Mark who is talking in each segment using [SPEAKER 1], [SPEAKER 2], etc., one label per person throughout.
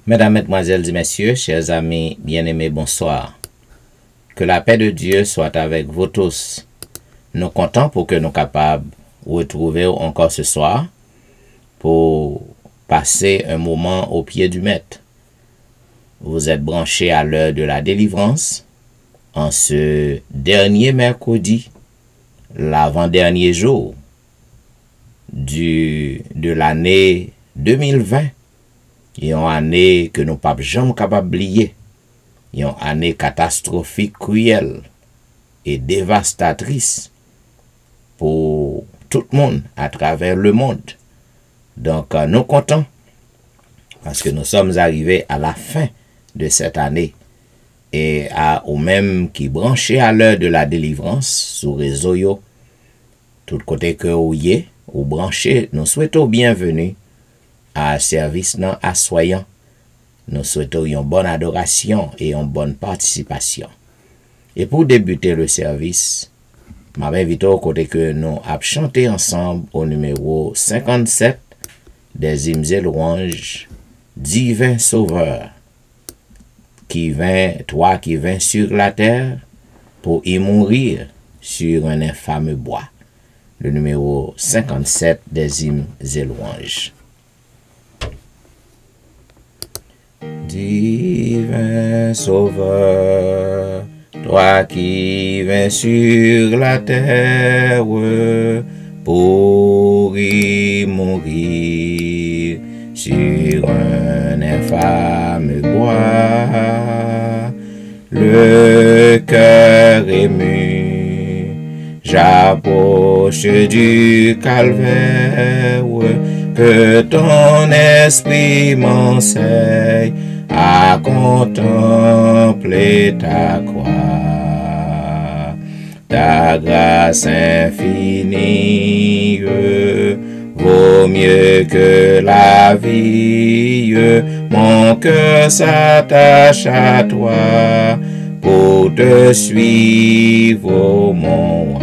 [SPEAKER 1] Mesdames, Mesdemoiselles et Messieurs, chers amis bien-aimés, bonsoir. Que la paix de Dieu soit avec vous tous. Nous comptons pour que nous capables de retrouver encore ce soir pour passer un moment au pied du Maître. Vous êtes branchés à l'heure de la délivrance en ce dernier mercredi, l'avant-dernier jour de l'année 2020. Une année que nous ne pouvons jamais capable d'oublier. Une année catastrophique, cruelle et dévastatrice pour tout le monde à travers le monde. Donc, nous comptons parce que nous sommes arrivés à la fin de cette année et aux mêmes qui branchés à l'heure de la délivrance sur réseau yo, tout côté que vous y êtes, ou branchés, nous souhaitons bienvenue à service non assoyant. Nous souhaitons une bonne adoration et une bonne participation. Et pour débuter le service, je m'invite au côté que nous avons chanté ensemble au numéro 57 des hymnes et louanges, Divin Sauveur, toi qui viens sur la terre pour y mourir sur un infâme bois. Le numéro 57 des hymnes et louanges. Divin Sauveur, toi qui viens sur la terre pour y mourir sur un infâme bois, le cœur ému, j'approche du calvaire, que ton esprit m'enseigne à contempler ta croix, ta grâce infinie vaut mieux que la vie, mon cœur s'attache à toi pour te suivre, mon roi.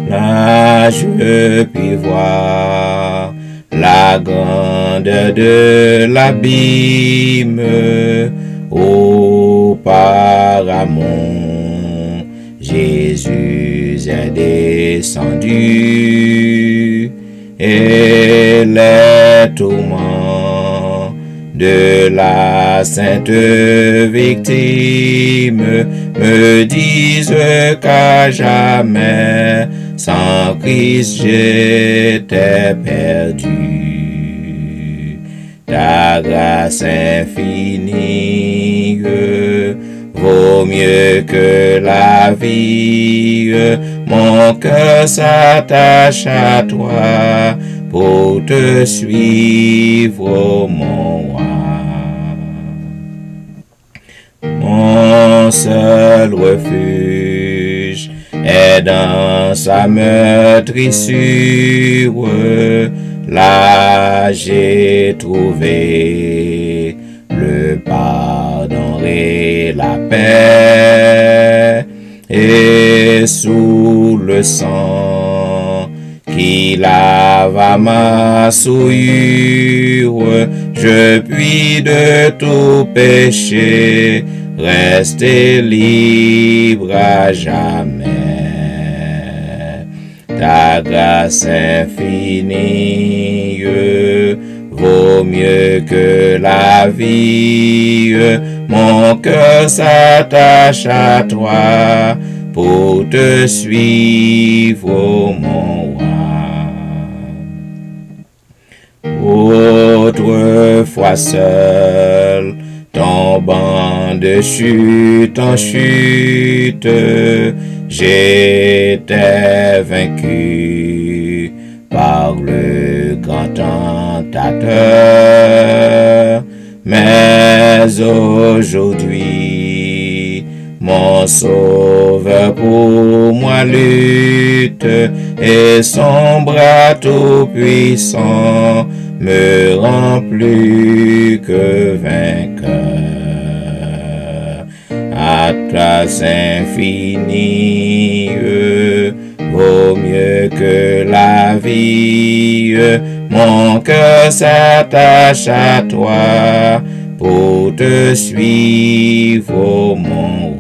[SPEAKER 1] Là je puis voir la grandeur de l'abîme, auparavant Jésus est descendu, et les tourments de la sainte victime me disent qu'à jamais sans Christ j'étais perdu. Ta grâce infinie vaut mieux que la vie, mon cœur s'attache à toi pour te suivre, mon roi. Mon seul refuge est dans sa meurtrissure, là j'ai trouvé le pardon et la paix, et sous le sang qui lave ma souillure, je puis de tout péché rester libre à jamais. Ta grâce infinie vaut mieux que la vie, mon cœur s'attache à toi pour te suivre, mon roi. Autrefois seul, tombant de chute en chute, j'étais vaincu par le grand tentateur, mais aujourd'hui mon sauveur pour moi lutte, et son bras tout puissant me rend plus que vainqueur. À grâce infinie vaut mieux que la vie, Mon cœur s'attache à toi pour te suivre, ô mon roi.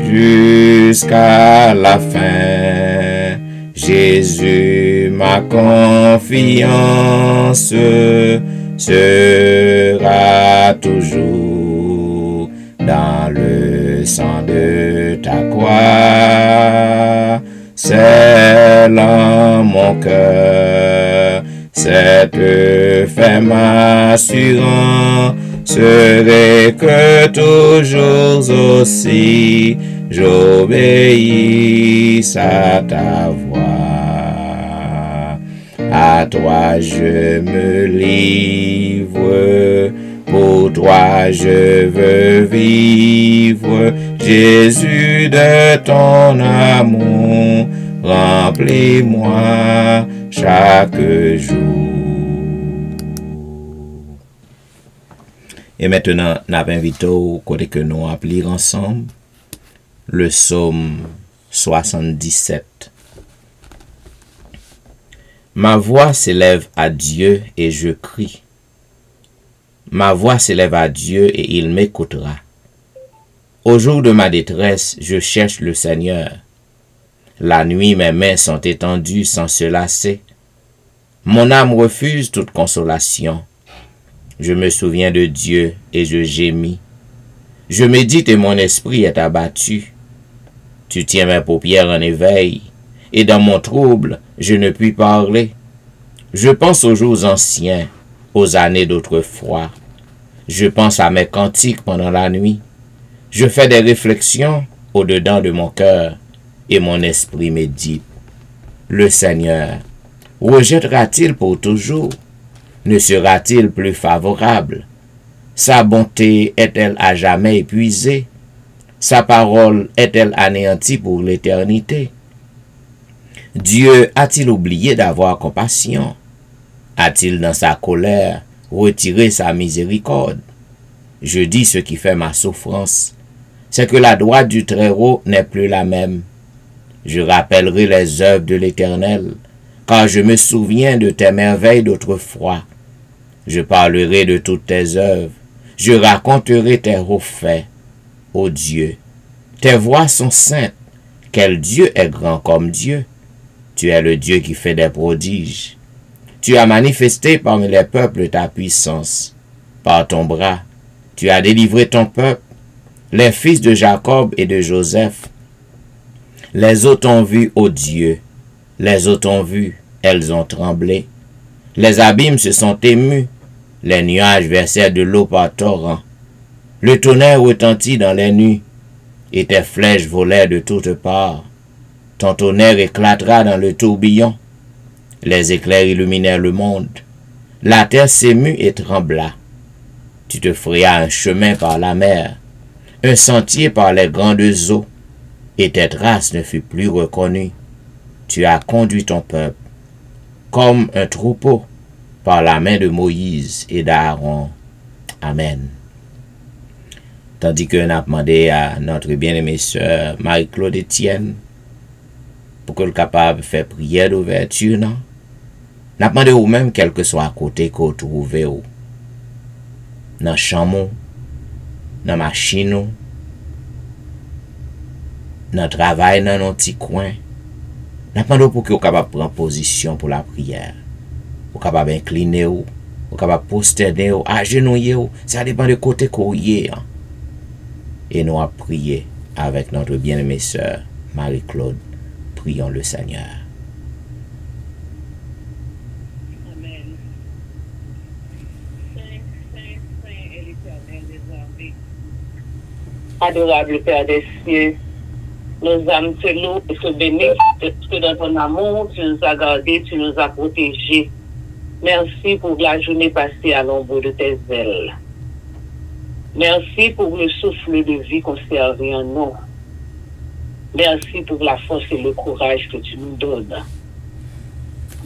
[SPEAKER 1] Jusqu'à la fin, Jésus, ma confiance sera toujours dans le sang de ta croix. C'est dans mon cœur cette ferme assurance serait que toujours aussi j'obéisse à ta voix. À toi je me livre, pour toi je veux vivre. Jésus, de ton amour, remplis-moi chaque jour. Et maintenant, nous invitons côté que nous appelons ensemble le psaume 77. Ma voix s'élève à Dieu et je crie. Ma voix s'élève à Dieu et il m'écoutera. Au jour de ma détresse, je cherche le Seigneur. La nuit, mes mains sont étendues sans se lasser. Mon âme refuse toute consolation. Je me souviens de Dieu et je gémis. Je médite et mon esprit est abattu. Tu tiens mes paupières en éveil, et dans mon trouble, je ne puis parler. Je pense aux jours anciens, aux années d'autrefois. Je pense à mes cantiques pendant la nuit. Je fais des réflexions au-dedans de mon cœur, et mon esprit médite. Le Seigneur rejettera-t-il pour toujours? Ne sera-t-il plus favorable? Sa bonté est-elle à jamais épuisée? Sa parole est-elle anéantie pour l'éternité? Dieu a-t-il oublié d'avoir compassion? A-t-il dans sa colère retiré sa miséricorde? Je dis ce qui fait ma souffrance, c'est que la droite du Très-Haut n'est plus la même. Je rappellerai les œuvres de l'Éternel, car je me souviens de tes merveilles d'autrefois. Je parlerai de toutes tes œuvres, je raconterai tes hauts faits. Ô Dieu, tes voies sont saintes, quel Dieu est grand comme Dieu. Tu es le Dieu qui fait des prodiges. Tu as manifesté parmi les peuples ta puissance. Par ton bras, tu as délivré ton peuple, les fils de Jacob et de Joseph. Les eaux t'ont vu, ô Dieu, les eaux t'ont vu, elles ont tremblé. Les abîmes se sont émus, les nuages versèrent de l'eau par torrent. Le tonnerre retentit dans les nuits, et tes flèches volèrent de toutes parts. Ton tonnerre éclatera dans le tourbillon. Les éclairs illuminèrent le monde. La terre s'émut et trembla. Tu te frayas un chemin par la mer, un sentier par les grandes eaux, et tes traces ne furent plus reconnues. Tu as conduit ton peuple, comme un troupeau, par la main de Moïse et d'Aaron. Amen. Tandis que nous avons demandé à notre bien-aimée sœur Marie-Claude Etienne pour qu'elle soit capable de faire prière d'ouverture, nous avons demandé ou même quel que soit à côté que vous trouvez, dans la chambre, dans la machine, dans le travail, dans nos petits coins. Nous avons demandé pour que vous soyez capable de prendre position pour la prière. Vous êtes capable d'incliner, vous êtes capable de posterner, agenouiller, ça dépend de côté que vous êtes. Et nous allons prier avec notre bien-aimée sœur Marie-Claude. Prions le Seigneur.
[SPEAKER 2] Amen. Saint est l'Éternel des armées. Adorable Père des cieux, nos âmes te louent et te bénissent, parce que dans ton amour, tu nous as gardés, tu nous as protégés. Merci pour la journée passée à l'ombre de tes ailes. Merci pour le souffle de vie conservé en nous. Merci pour la force et le courage que tu nous donnes.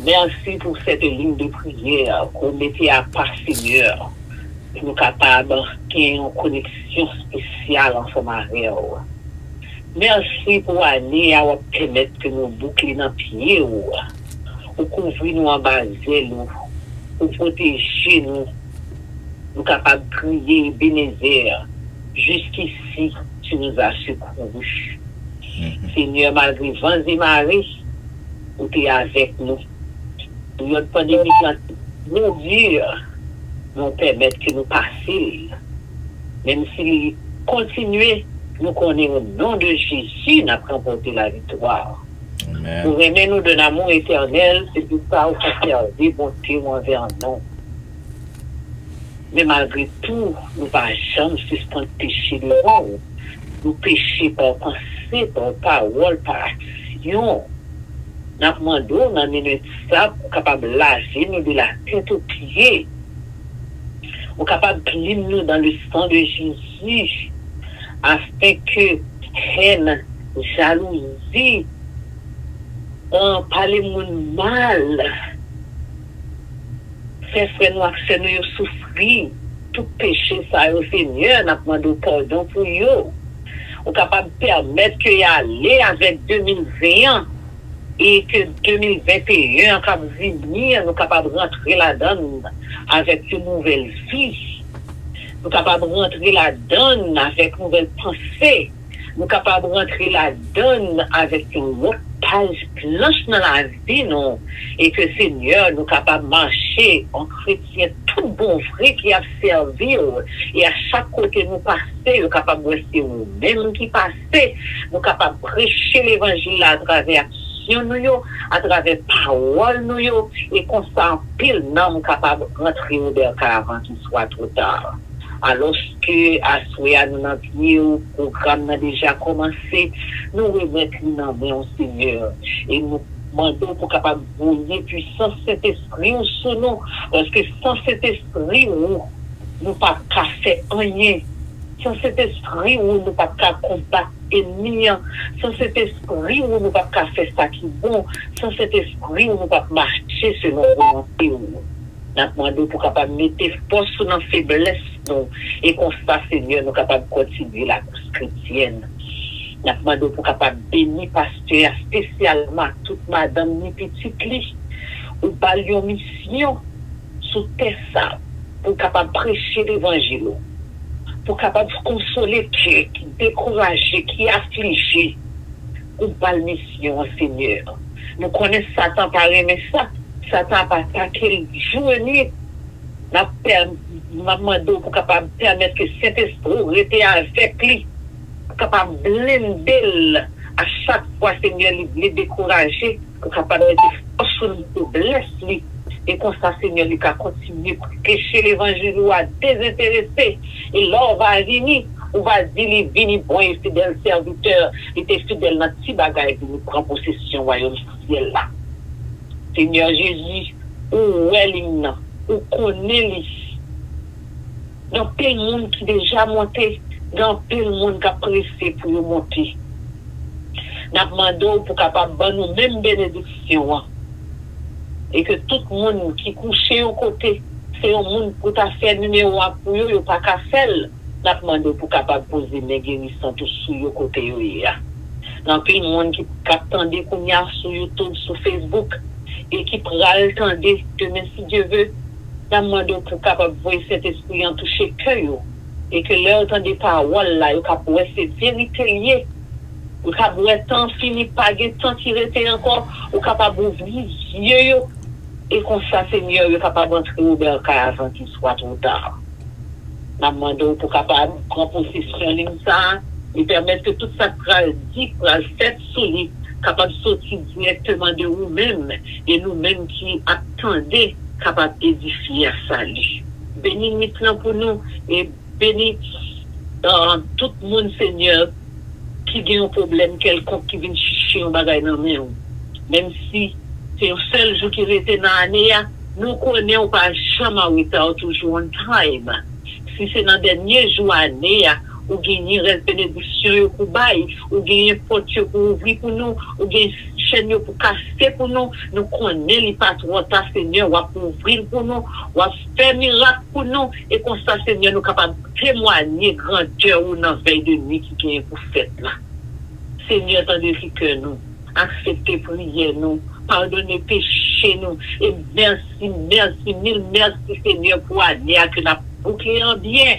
[SPEAKER 2] Merci pour cette ligne de prière qu'on mettait à part, Seigneur. Nous capables d'entrer en connexion spéciale ensemble avec vous. Merci pour aller à permettre que nous bouclions dans pied. pour couvrir nous en bas nous, pour protéger nous. Nous capables de crier, Bénézer, jusqu'ici, tu nous as secourus. Seigneur, malgré vents et marées, tu es avec nous. Nous avons une pandémie nous dure, nous permettre que nous passions. Même s'il continue, nous connaissons au nom de Jésus, nous avons remporté la victoire. Pour aimer nous d'un amour éternel, c'est tout ça, on a des bontés envers nous. Mais malgré tout, nous ne pas jamais suspendre le péché de l'homme. Nous péchons par pensée, par parole, par action. Nous demandons dans minute ça pour capable laver nous de la tête aux pieds. Pour capable de nous dans le sang de Jésus, afin que haine, jalousie, parler mon mal, faire frère nous accès nous souffrir, tout péché ça au Seigneur, nous demandons pardon pour eux. On est capable de permettre qu'il y aller avec 2021 et que 2021 capable venir, nous capable de rentrer là-dedans avec une nouvelle vie. Nous capables de rentrer là-dedans avec une nouvelle pensée. Nous capables de rentrer là-dedans avec une autre page blanche dans la vie, non? Et que Seigneur, nous capables de marcher en chrétien tout bon vrai qui a servi. Et à chaque côté nous passer, nous capables de rester nous-mêmes qui passer. Nous capables de prêcher l'évangile à travers nous, à travers parole nous, et qu'on s'en pile, nous capables de rentrer au bercail avant qu'il soit trop tard. Alors que à souhait nous dans le programme a déjà commencé, nous remettons dans main au Seigneur et nous demandons pour capable brouiller puissance cet esprit sur nous, parce que sans cet esprit nous pas qu'à faire rien. Sans cet esprit où nous pas qu'à combattre l'ennemi, sans cet esprit où nous pas qu'à faire ça qui est bon, sans cet esprit où nous pas marcher selon la volonté. Nous demandons pour capable mettre force sur nos faiblesses et qu'on fasse Seigneur nous capable de continuer la course chrétienne. Nous demandons pour capable bénir pasteur spécialement toute madame ni petite li ou balion mission sous terre ça pour capable prêcher l'évangile, pour capable consoler Dieu qui découragé, qui affligé ou bal mission Seigneur. Nous connaissons Satan par aimer ça. Satan pas attaqué le jour et nuit. Nous pour capable permettre que cet esprit était avec lui, pour capable blinder à chaque fois Seigneur les décourager, pour capable de force sur blesse lui et comme ça Seigneur lui a continué pour prêcher l'évangile à désintéresser et là on va venir. On va dire, il vient bon et fidèle serviteur, il était fidèle dans petit bagage, il prend possession royaume ciel là. Seigneur Jésus, où est-il, où connaît-il? Dans quel monde qui déjà monté, dans quel monde qui a pressé pour monter. Nous demandons pour capable de nous même bénédiction. Et que tout le monde qui couche au côté, c'est un monde pour ta faire numéro 1 pour eux, pas qu'à faire. Nous demandons pour capable de poser mes guérissons tous sur le côté. Dans quel monde qui attendait qu'on y a sur YouTube, sur Facebook, et qui prend le temps demain si Dieu veut, nous demandons pour capable de voir cet esprit en toucher cœur et que leur temps des paroles là, ils capable cette vérité liée, ils capable temps fini pas de temps qui reste encore, ils capable ouvrir yeux et comme ça Seigneur, ils capable d'entrer au bercail avant qu'il soit trop tard. Nous demandons pour capable prendre possession de ça et permettre que tout ça soit dit, soit fait sous lui, capable de sortir directement de nous-mêmes et nous-mêmes qui attendaient capable d'édifier à salut. Bénis maintenant pour nous et bénis tout le monde, Seigneur, qui a un problème quelconque qui vient chercher un bagage dans le monde. Même si c'est un seul jour qui était dans l'année, nous connaissons pas jamais retard, toujours en time. Si c'est dans le dernier jour de l'année, ou gagner une bénédiction pour bailler, ou gagner une porte pour ouvrir pour nous, ou gagner une chaîne pour casser pour nous, nous connaissons les patrons, Seigneur, ou pour ouvrir pour nous, ou faire miracle pour nous, et comme ça, Seigneur, nous sommes capables de témoigner grandeur ou dans la veille de nuit qui est pour faire là. Seigneur, tandis que nous, acceptez prière nous, pardonnez péché. chez nous. Et merci, mille merci Seigneur pour l'année que nous avons bouclé en bien.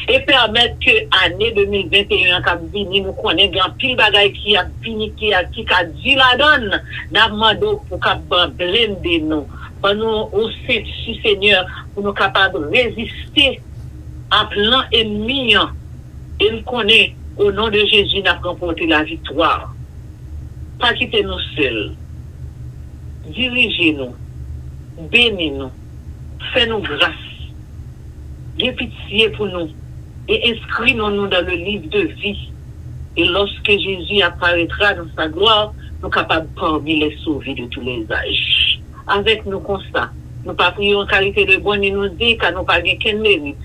[SPEAKER 2] Et permettre que l'année 2021 qui nous connaît grand pile bagaille qui a fini, qui a dit la donne. Nous demandons pour qu'on blender nous. Pour nous aussi, Seigneur, pour nous capables de résister à plein ennemi. Et nous connaissons, au nom de Jésus, nous avons remporté la victoire. Pas quitter nous seuls. Dirigez-nous. Bénis-nous. Fais-nous grâce. Aie pitié pour nous. Et inscris-nous dans le livre de vie. Et lorsque Jésus apparaîtra dans sa gloire, nous sommes capables parmi les sauvés de tous les âges. Avec nos constats, nous ne prions en qualité de bonne et nous dit car nous pas qu'un mérite.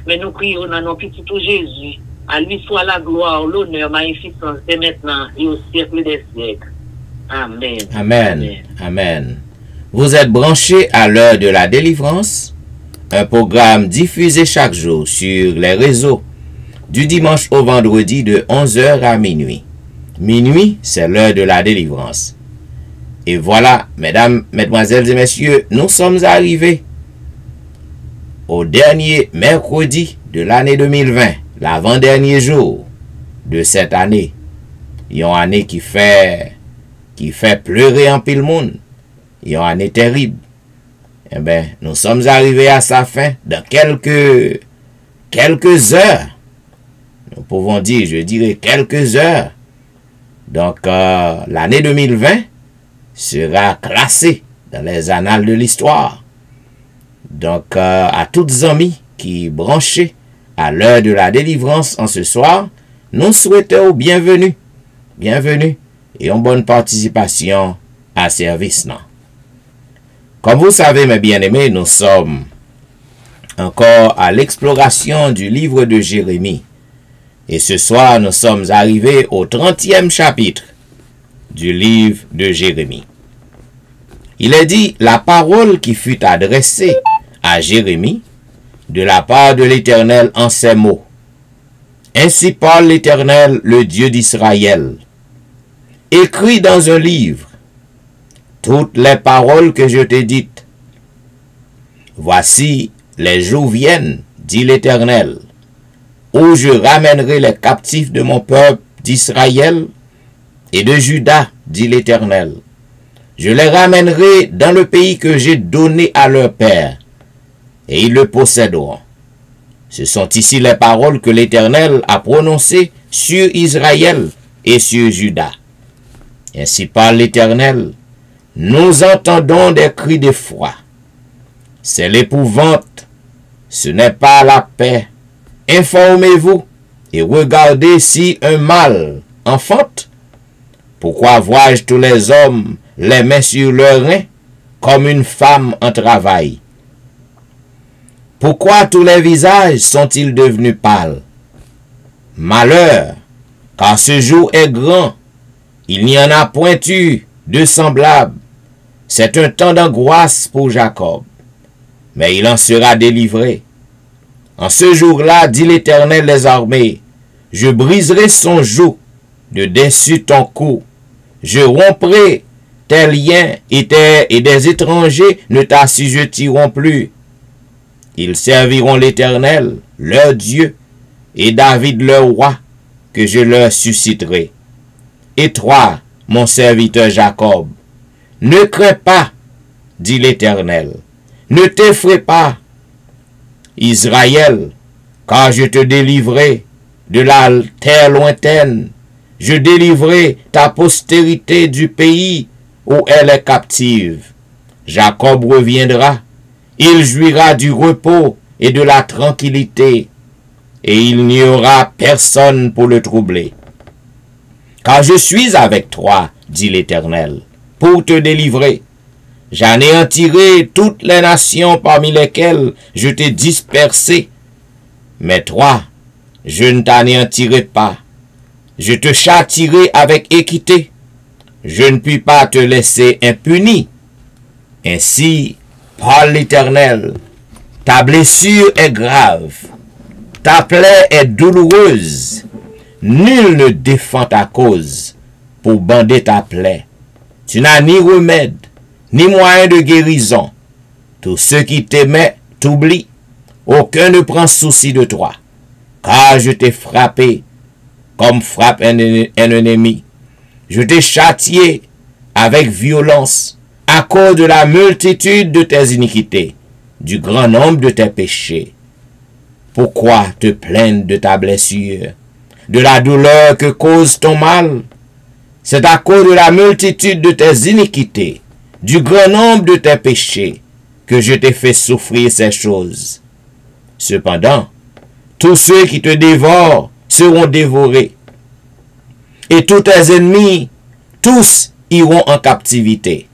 [SPEAKER 2] Mais nous prions dans nos petits tout Jésus. À lui soit la gloire, l'honneur, magnificence dès maintenant et au siècle des siècles. Amen.
[SPEAKER 1] Amen. Amen. Vous êtes branchés à l'heure de la délivrance, un programme diffusé chaque jour sur les réseaux du dimanche au vendredi de 11h à minuit. Minuit, c'est l'heure de la délivrance. Et voilà, mesdames, mesdemoiselles et messieurs, nous sommes arrivés au dernier mercredi de l'année 2020, l'avant-dernier jour de cette année. Une année qui fait pleurer en pile monde. Une année terrible. Eh bien, nous sommes arrivés à sa fin dans quelques heures. Nous pouvons dire, je dirais, quelques heures. Donc, l'année 2020 sera classée dans les annales de l'histoire. Donc, à toutes amis qui branchent à l'heure de la délivrance en ce soir, nous souhaitons bienvenue et une bonne participation à service. Non? Comme vous savez, mes bien-aimés, nous sommes encore à l'exploration du livre de Jérémie. Et ce soir, nous sommes arrivés au 30e chapitre du livre de Jérémie. Il est dit, la parole qui fut adressée à Jérémie de la part de l'Éternel en ces mots. Ainsi parle l'Éternel, le Dieu d'Israël. Écris dans un livre toutes les paroles que je t'ai dites. Voici, les jours viennent, dit l'Éternel, où je ramènerai les captifs de mon peuple d'Israël et de Juda, dit l'Éternel. Je les ramènerai dans le pays que j'ai donné à leur père, et ils le posséderont. Ce sont ici les paroles que l'Éternel a prononcées sur Israël et sur Juda. Ainsi parle l'Éternel, nous entendons des cris d'effroi. C'est l'épouvante, ce n'est pas la paix. Informez-vous et regardez si un mâle enfante. Pourquoi vois-je tous les hommes les mains sur leurs reins comme une femme en travail? Pourquoi tous les visages sont-ils devenus pâles? Malheur, car ce jour est grand, il n'y en a point eu de semblable. C'est un temps d'angoisse pour Jacob, mais il en sera délivré. En ce jour-là, dit l'Éternel des armées, je briserai son joug de dessus ton cou. Je romprai tes liens et des étrangers ne t'assujettiront plus. Ils serviront l'Éternel, leur Dieu, et David leur roi, que je leur susciterai. Et toi, mon serviteur Jacob, ne crains pas, dit l'Éternel, ne t'effraie pas, Israël, car je te délivrerai de la terre lointaine, je délivrerai ta postérité du pays où elle est captive. Jacob reviendra, il jouira du repos et de la tranquillité, et il n'y aura personne pour le troubler. Car je suis avec toi, dit l'Éternel, pour te délivrer. J'anéantirai toutes les nations parmi lesquelles je t'ai dispersé. Mais toi, je ne t'anéantirai pas. Je te châtierai avec équité. Je ne puis pas te laisser impuni. Ainsi, parle l'Éternel, ta blessure est grave, ta plaie est douloureuse. Nul ne défend ta cause pour bander ta plaie. Tu n'as ni remède, ni moyen de guérison. Tous ceux qui t'aimaient t'oublient. Aucun ne prend souci de toi. Car je t'ai frappé comme frappe un ennemi. Je t'ai châtié avec violence à cause de la multitude de tes iniquités, du grand nombre de tes péchés. Pourquoi te plaindre de ta blessure, de la douleur que cause ton mal? C'est à cause de la multitude de tes iniquités, du grand nombre de tes péchés, que je t'ai fait souffrir ces choses. Cependant, tous ceux qui te dévorent seront dévorés, et tous tes ennemis, tous iront en captivité.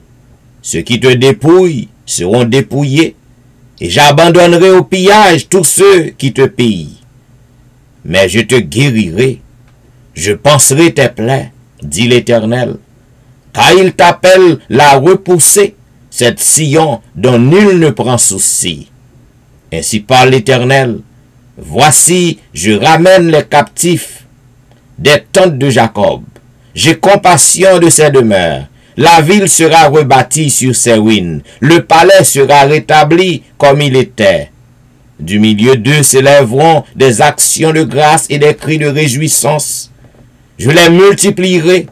[SPEAKER 1] Ceux qui te dépouillent seront dépouillés, et j'abandonnerai au pillage tous ceux qui te pillent. Mais je te guérirai, je panserai tes plaies, dit l'Éternel, car il t'appelle la repoussée, cette Sion dont nul ne prend souci. Ainsi parle l'Éternel, voici, je ramène les captifs des tentes de Jacob. J'ai compassion de ses demeures. La ville sera rebâtie sur ses ruines. Le palais sera rétabli comme il était. Du milieu d'eux s'élèveront des actions de grâce et des cris de réjouissance. Je les multiplierai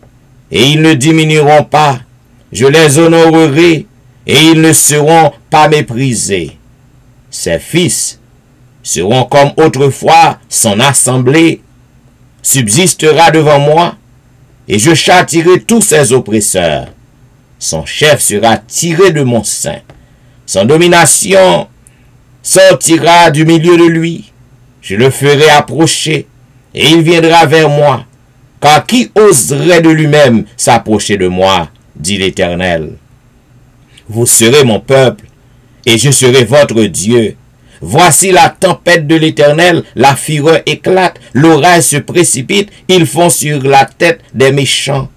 [SPEAKER 1] et ils ne diminueront pas. Je les honorerai et ils ne seront pas méprisés. Ses fils seront comme autrefois, son assemblée subsistera devant moi, et je châtierai tous ses oppresseurs. Son chef sera tiré de mon sein, son domination sortira du milieu de lui. Je le ferai approcher, et il viendra vers moi, car qui oserait de lui-même s'approcher de moi, dit l'Éternel. Vous serez mon peuple, et je serai votre Dieu. Voici la tempête de l'Éternel, la fureur éclate, l'orage se précipite, ils font sur la tête des méchants.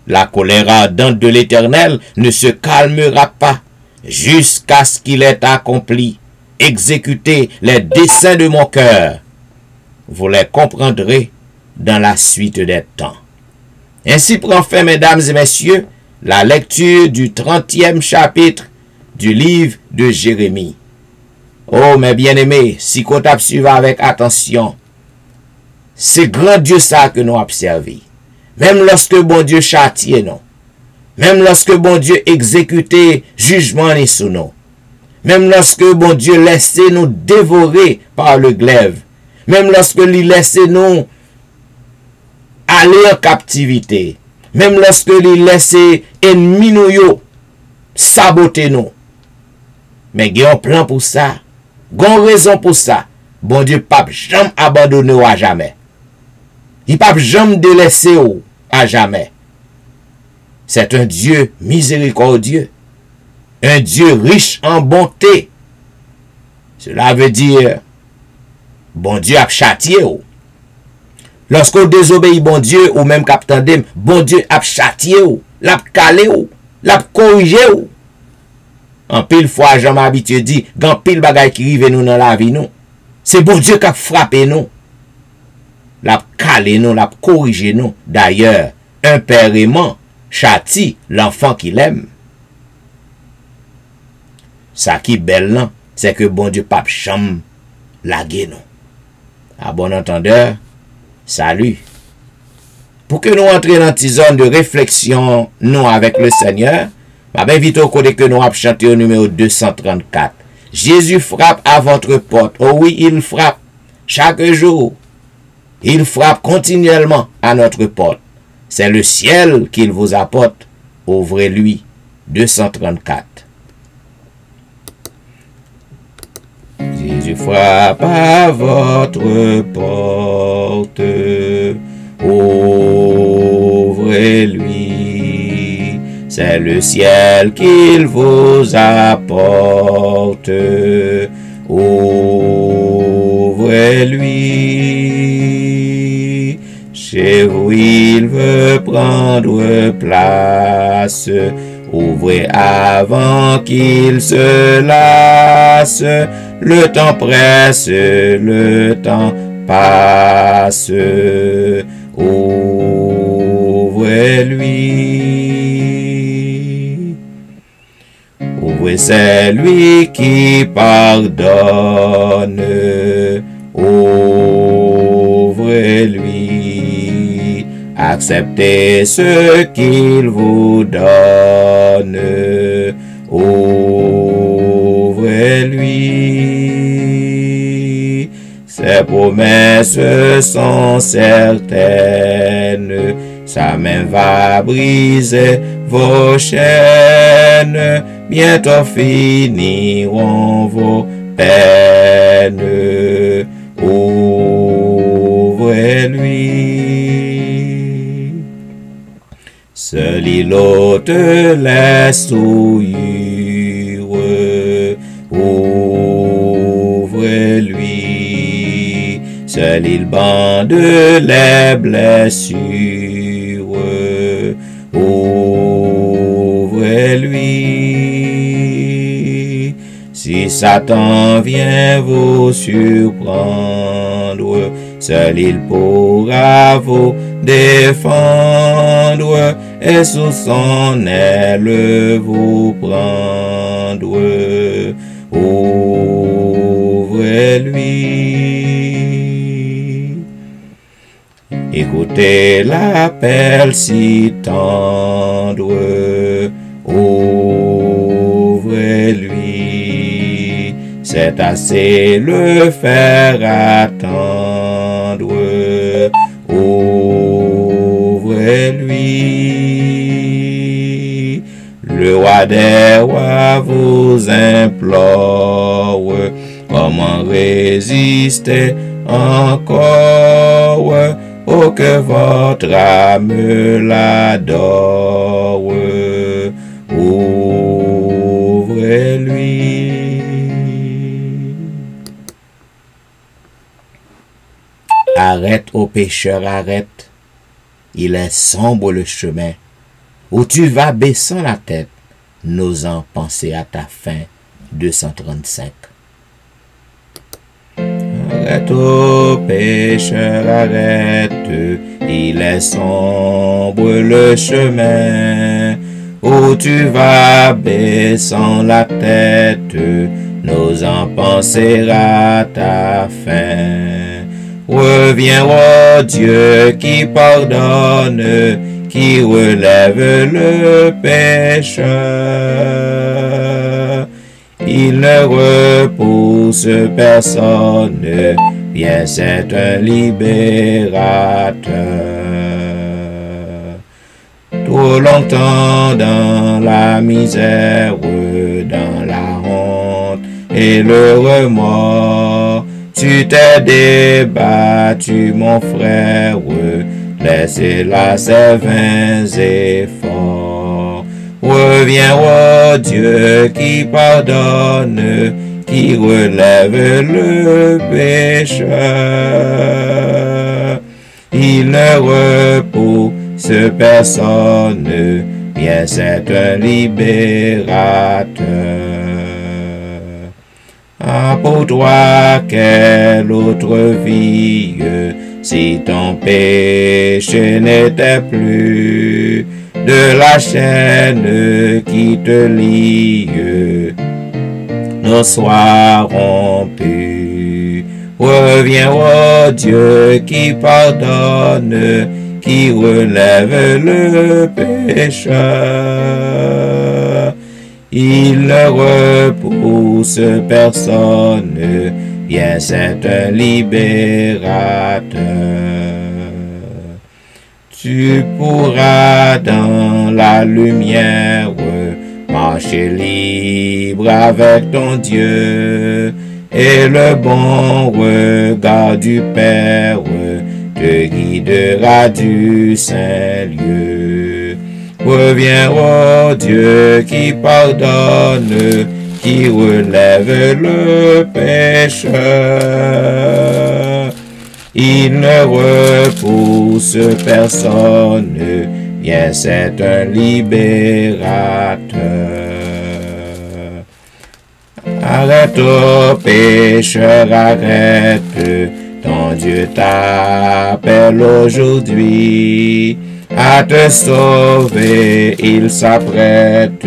[SPEAKER 1] La colère ardente de l'Éternel ne se calmera pas, jusqu'à ce qu'il ait accompli, exécuté les desseins de mon cœur. Vous les comprendrez dans la suite des temps. Ainsi prend fin, mesdames et messieurs, la lecture du 30e chapitre du livre de Jérémie. Oh, mes bien-aimés, si qu'on t'a suivi avec attention, c'est grand Dieu ça que nous observons. Même lorsque bon Dieu châtiait nous, même lorsque bon Dieu exécutait jugement sur nous, même lorsque bon Dieu laissait nous dévorer par le glaive, même lorsque il laissait nous aller en captivité, même lorsque il laissait ennemis nous saboter nous. Mais il y a un plan pour ça. Il y a une raison pour ça. Bon Dieu, pas jamais abandonné à jamais. Il ne peut jamais délaisser à jamais. C'est un Dieu miséricordieux. Un Dieu riche en bonté. Cela veut dire, bon Dieu a châtié. Lorsque vous désobéissez bon Dieu, ou même captain bon Dieu a châtié, l'a calé, l'a corrigé. En pile fois, j'en m'habitue dit, quand pile bagay qui rive nous dans la vie nous, c'est bon Dieu qui a frappé nous. L'a calé nous, l'a corrigé nous. D'ailleurs, un père aimant châtie l'enfant qu'il aime. Ça qui est belle, c'est que bon Dieu pape cham lagué nous. À bon entendeur, salut. Pour que nous entrions dans une zone de réflexion, nous avec le Seigneur, je vais inviter au côté que nous avons chanté au numéro 234. Jésus frappe à votre porte. Oh oui, il frappe chaque jour. Il frappe continuellement à notre porte. C'est le ciel qu'il vous apporte. Ouvrez-lui. 234. Jésus frappe à votre porte. Ouvrez-lui. C'est le ciel qu'il vous apporte. Ouvrez-lui. Chez vous, il veut prendre place. Ouvrez avant qu'il se lasse. Le temps presse, le temps passe. Ouvrez-lui. c'est lui qui pardonne. Ouvrez-lui, acceptez ce qu'il vous donne. Ouvrez-lui, ses promesses sont certaines, sa main va briser vos chaînes, bientôt finiront vos peines. Ouvrez-lui, seul il ôte les souillures. Ouvrez-lui, seul il bande les blessures. Ouvrez-lui, si Satan vient vous surprendre, seul il pourra vous défendre et sous son aile vous prendre. Ouvrez-lui, écoutez l'appel si tendre. Ouvrez-lui, c'est assez le faire attendre. Ouvrez-lui, le roi des rois vous implore. Comment résister encore? Oh, que votre âme l'adore. Ouvrez-lui. Arrête, ô pécheur, arrête. Il est sombre le chemin où tu vas baissant la tête, n'osant penser à ta fin. 235. Arrête, ô pécheur, arrête. Il est sombre le chemin où tu vas baissant la tête, n'osant penser à ta fin. Reviens, ô Dieu qui pardonne, qui relève le pécheur. Il ne repousse personne, bien c'est un libérateur. Trop longtemps dans la misère, dans la honte et le remords, tu t'es débattu, mon frère, laissez là ces vains efforts. Reviens, ô Dieu qui pardonne, qui relève le pécheur. Il ne repousse personne, bien c'est un libérateur. Ah, pour toi, quelle autre vie, si ton péché n'était plus de la chaîne qui te lie, nos soirs rompus. Reviens, ô Dieu qui pardonne, qui relève le pécheur. Il ne repousse personne, bien c'est un libérateur. Tu pourras dans la lumière marcher libre avec ton Dieu, et le bon regard du Père te guidera du saint lieu. Reviens, ô Dieu qui pardonne, qui relève le pécheur. Il ne repousse personne, bien c'est un libérateur. Arrête, ô pécheur, arrête, ton Dieu t'appelle aujourd'hui à te sauver, il s'apprête,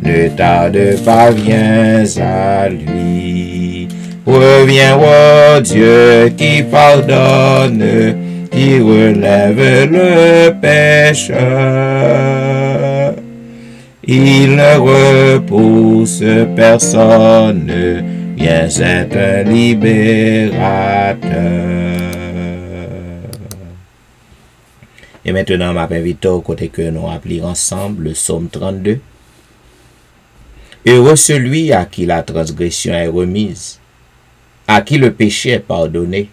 [SPEAKER 1] ne tarde pas, viens à lui. Reviens, ô Dieu, qui pardonne, qui relève le pécheur. Il ne repousse personne, bien c'est un libérateur. Et maintenant, ma invite au côté que nous appelons ensemble le psaume 32. Heureux celui à qui la transgression est remise, à qui le péché est pardonné.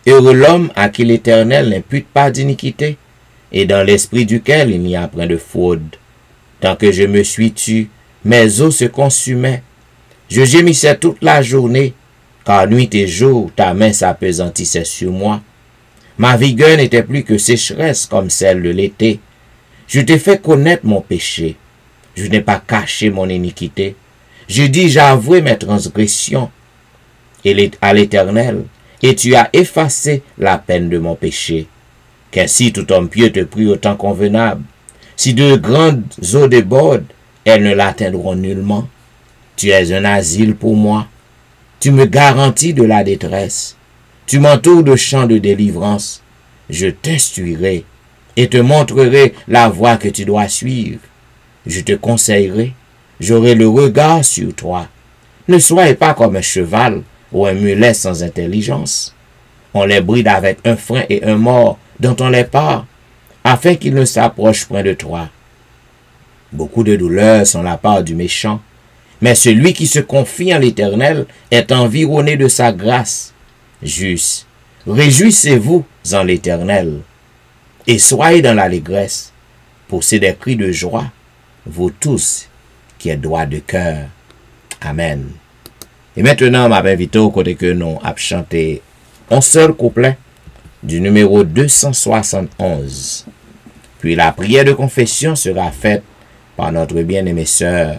[SPEAKER 1] Heureux l'homme à qui l'Éternel n'impute pas d'iniquité, et dans l'esprit duquel il n'y a point de fraude. Tant que je me suis tu, mes os se consumaient. Je gémissais toute la journée, car nuit et jour ta main s'appesantissait sur moi. Ma vigueur n'était plus que sécheresse comme celle de l'été. Je t'ai fait connaître mon péché. Je n'ai pas caché mon iniquité. Je dis, j'ai avoué mes transgressions à l'Éternel, et tu as effacé la peine de mon péché. Qu'ainsi tout homme pieux te prie au temps convenable. Si de grandes eaux débordent, elles ne l'atteindront nullement. Tu es un asile pour moi. Tu me garantis de la détresse. Tu m'entoures de chants de délivrance. Je t'instruirai et te montrerai la voie que tu dois suivre. Je te conseillerai, j'aurai le regard sur toi. Ne sois pas comme un cheval ou un mulet sans intelligence. On les bride avec un frein et un mors dont on les part, afin qu'ils ne s'approchent point de toi. Beaucoup de douleurs sont la part du méchant, mais celui qui se confie en l'Éternel est environné de sa grâce. Juste, réjouissez-vous en l'Éternel, et soyez dans l'allégresse, poussez des cris de joie, vous tous qui êtes droits de cœur. Amen. Et maintenant, ma invite au côté que nous avons chanté un seul couplet du numéro 271. Puis la prière de confession sera faite par notre bien-aimée sœur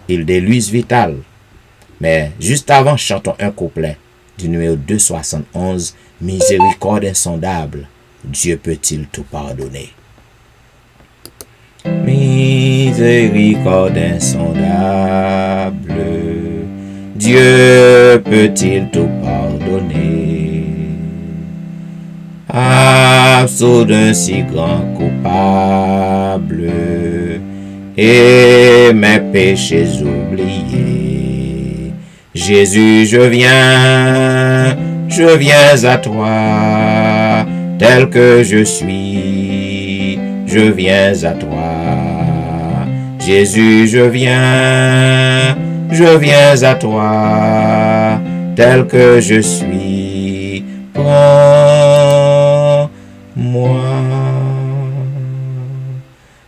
[SPEAKER 1] Hilde-Louise Vital. Mais juste avant, chantons un couplet du numéro 271, Miséricorde insondable, Dieu peut-il tout pardonner? Miséricorde insondable, Dieu peut-il tout pardonner? Absous d'un si grand coupable, et mes péchés oubliés. Jésus, je viens à toi, tel que je suis, je viens à toi. Jésus, je viens à toi, tel que je suis, prends-moi.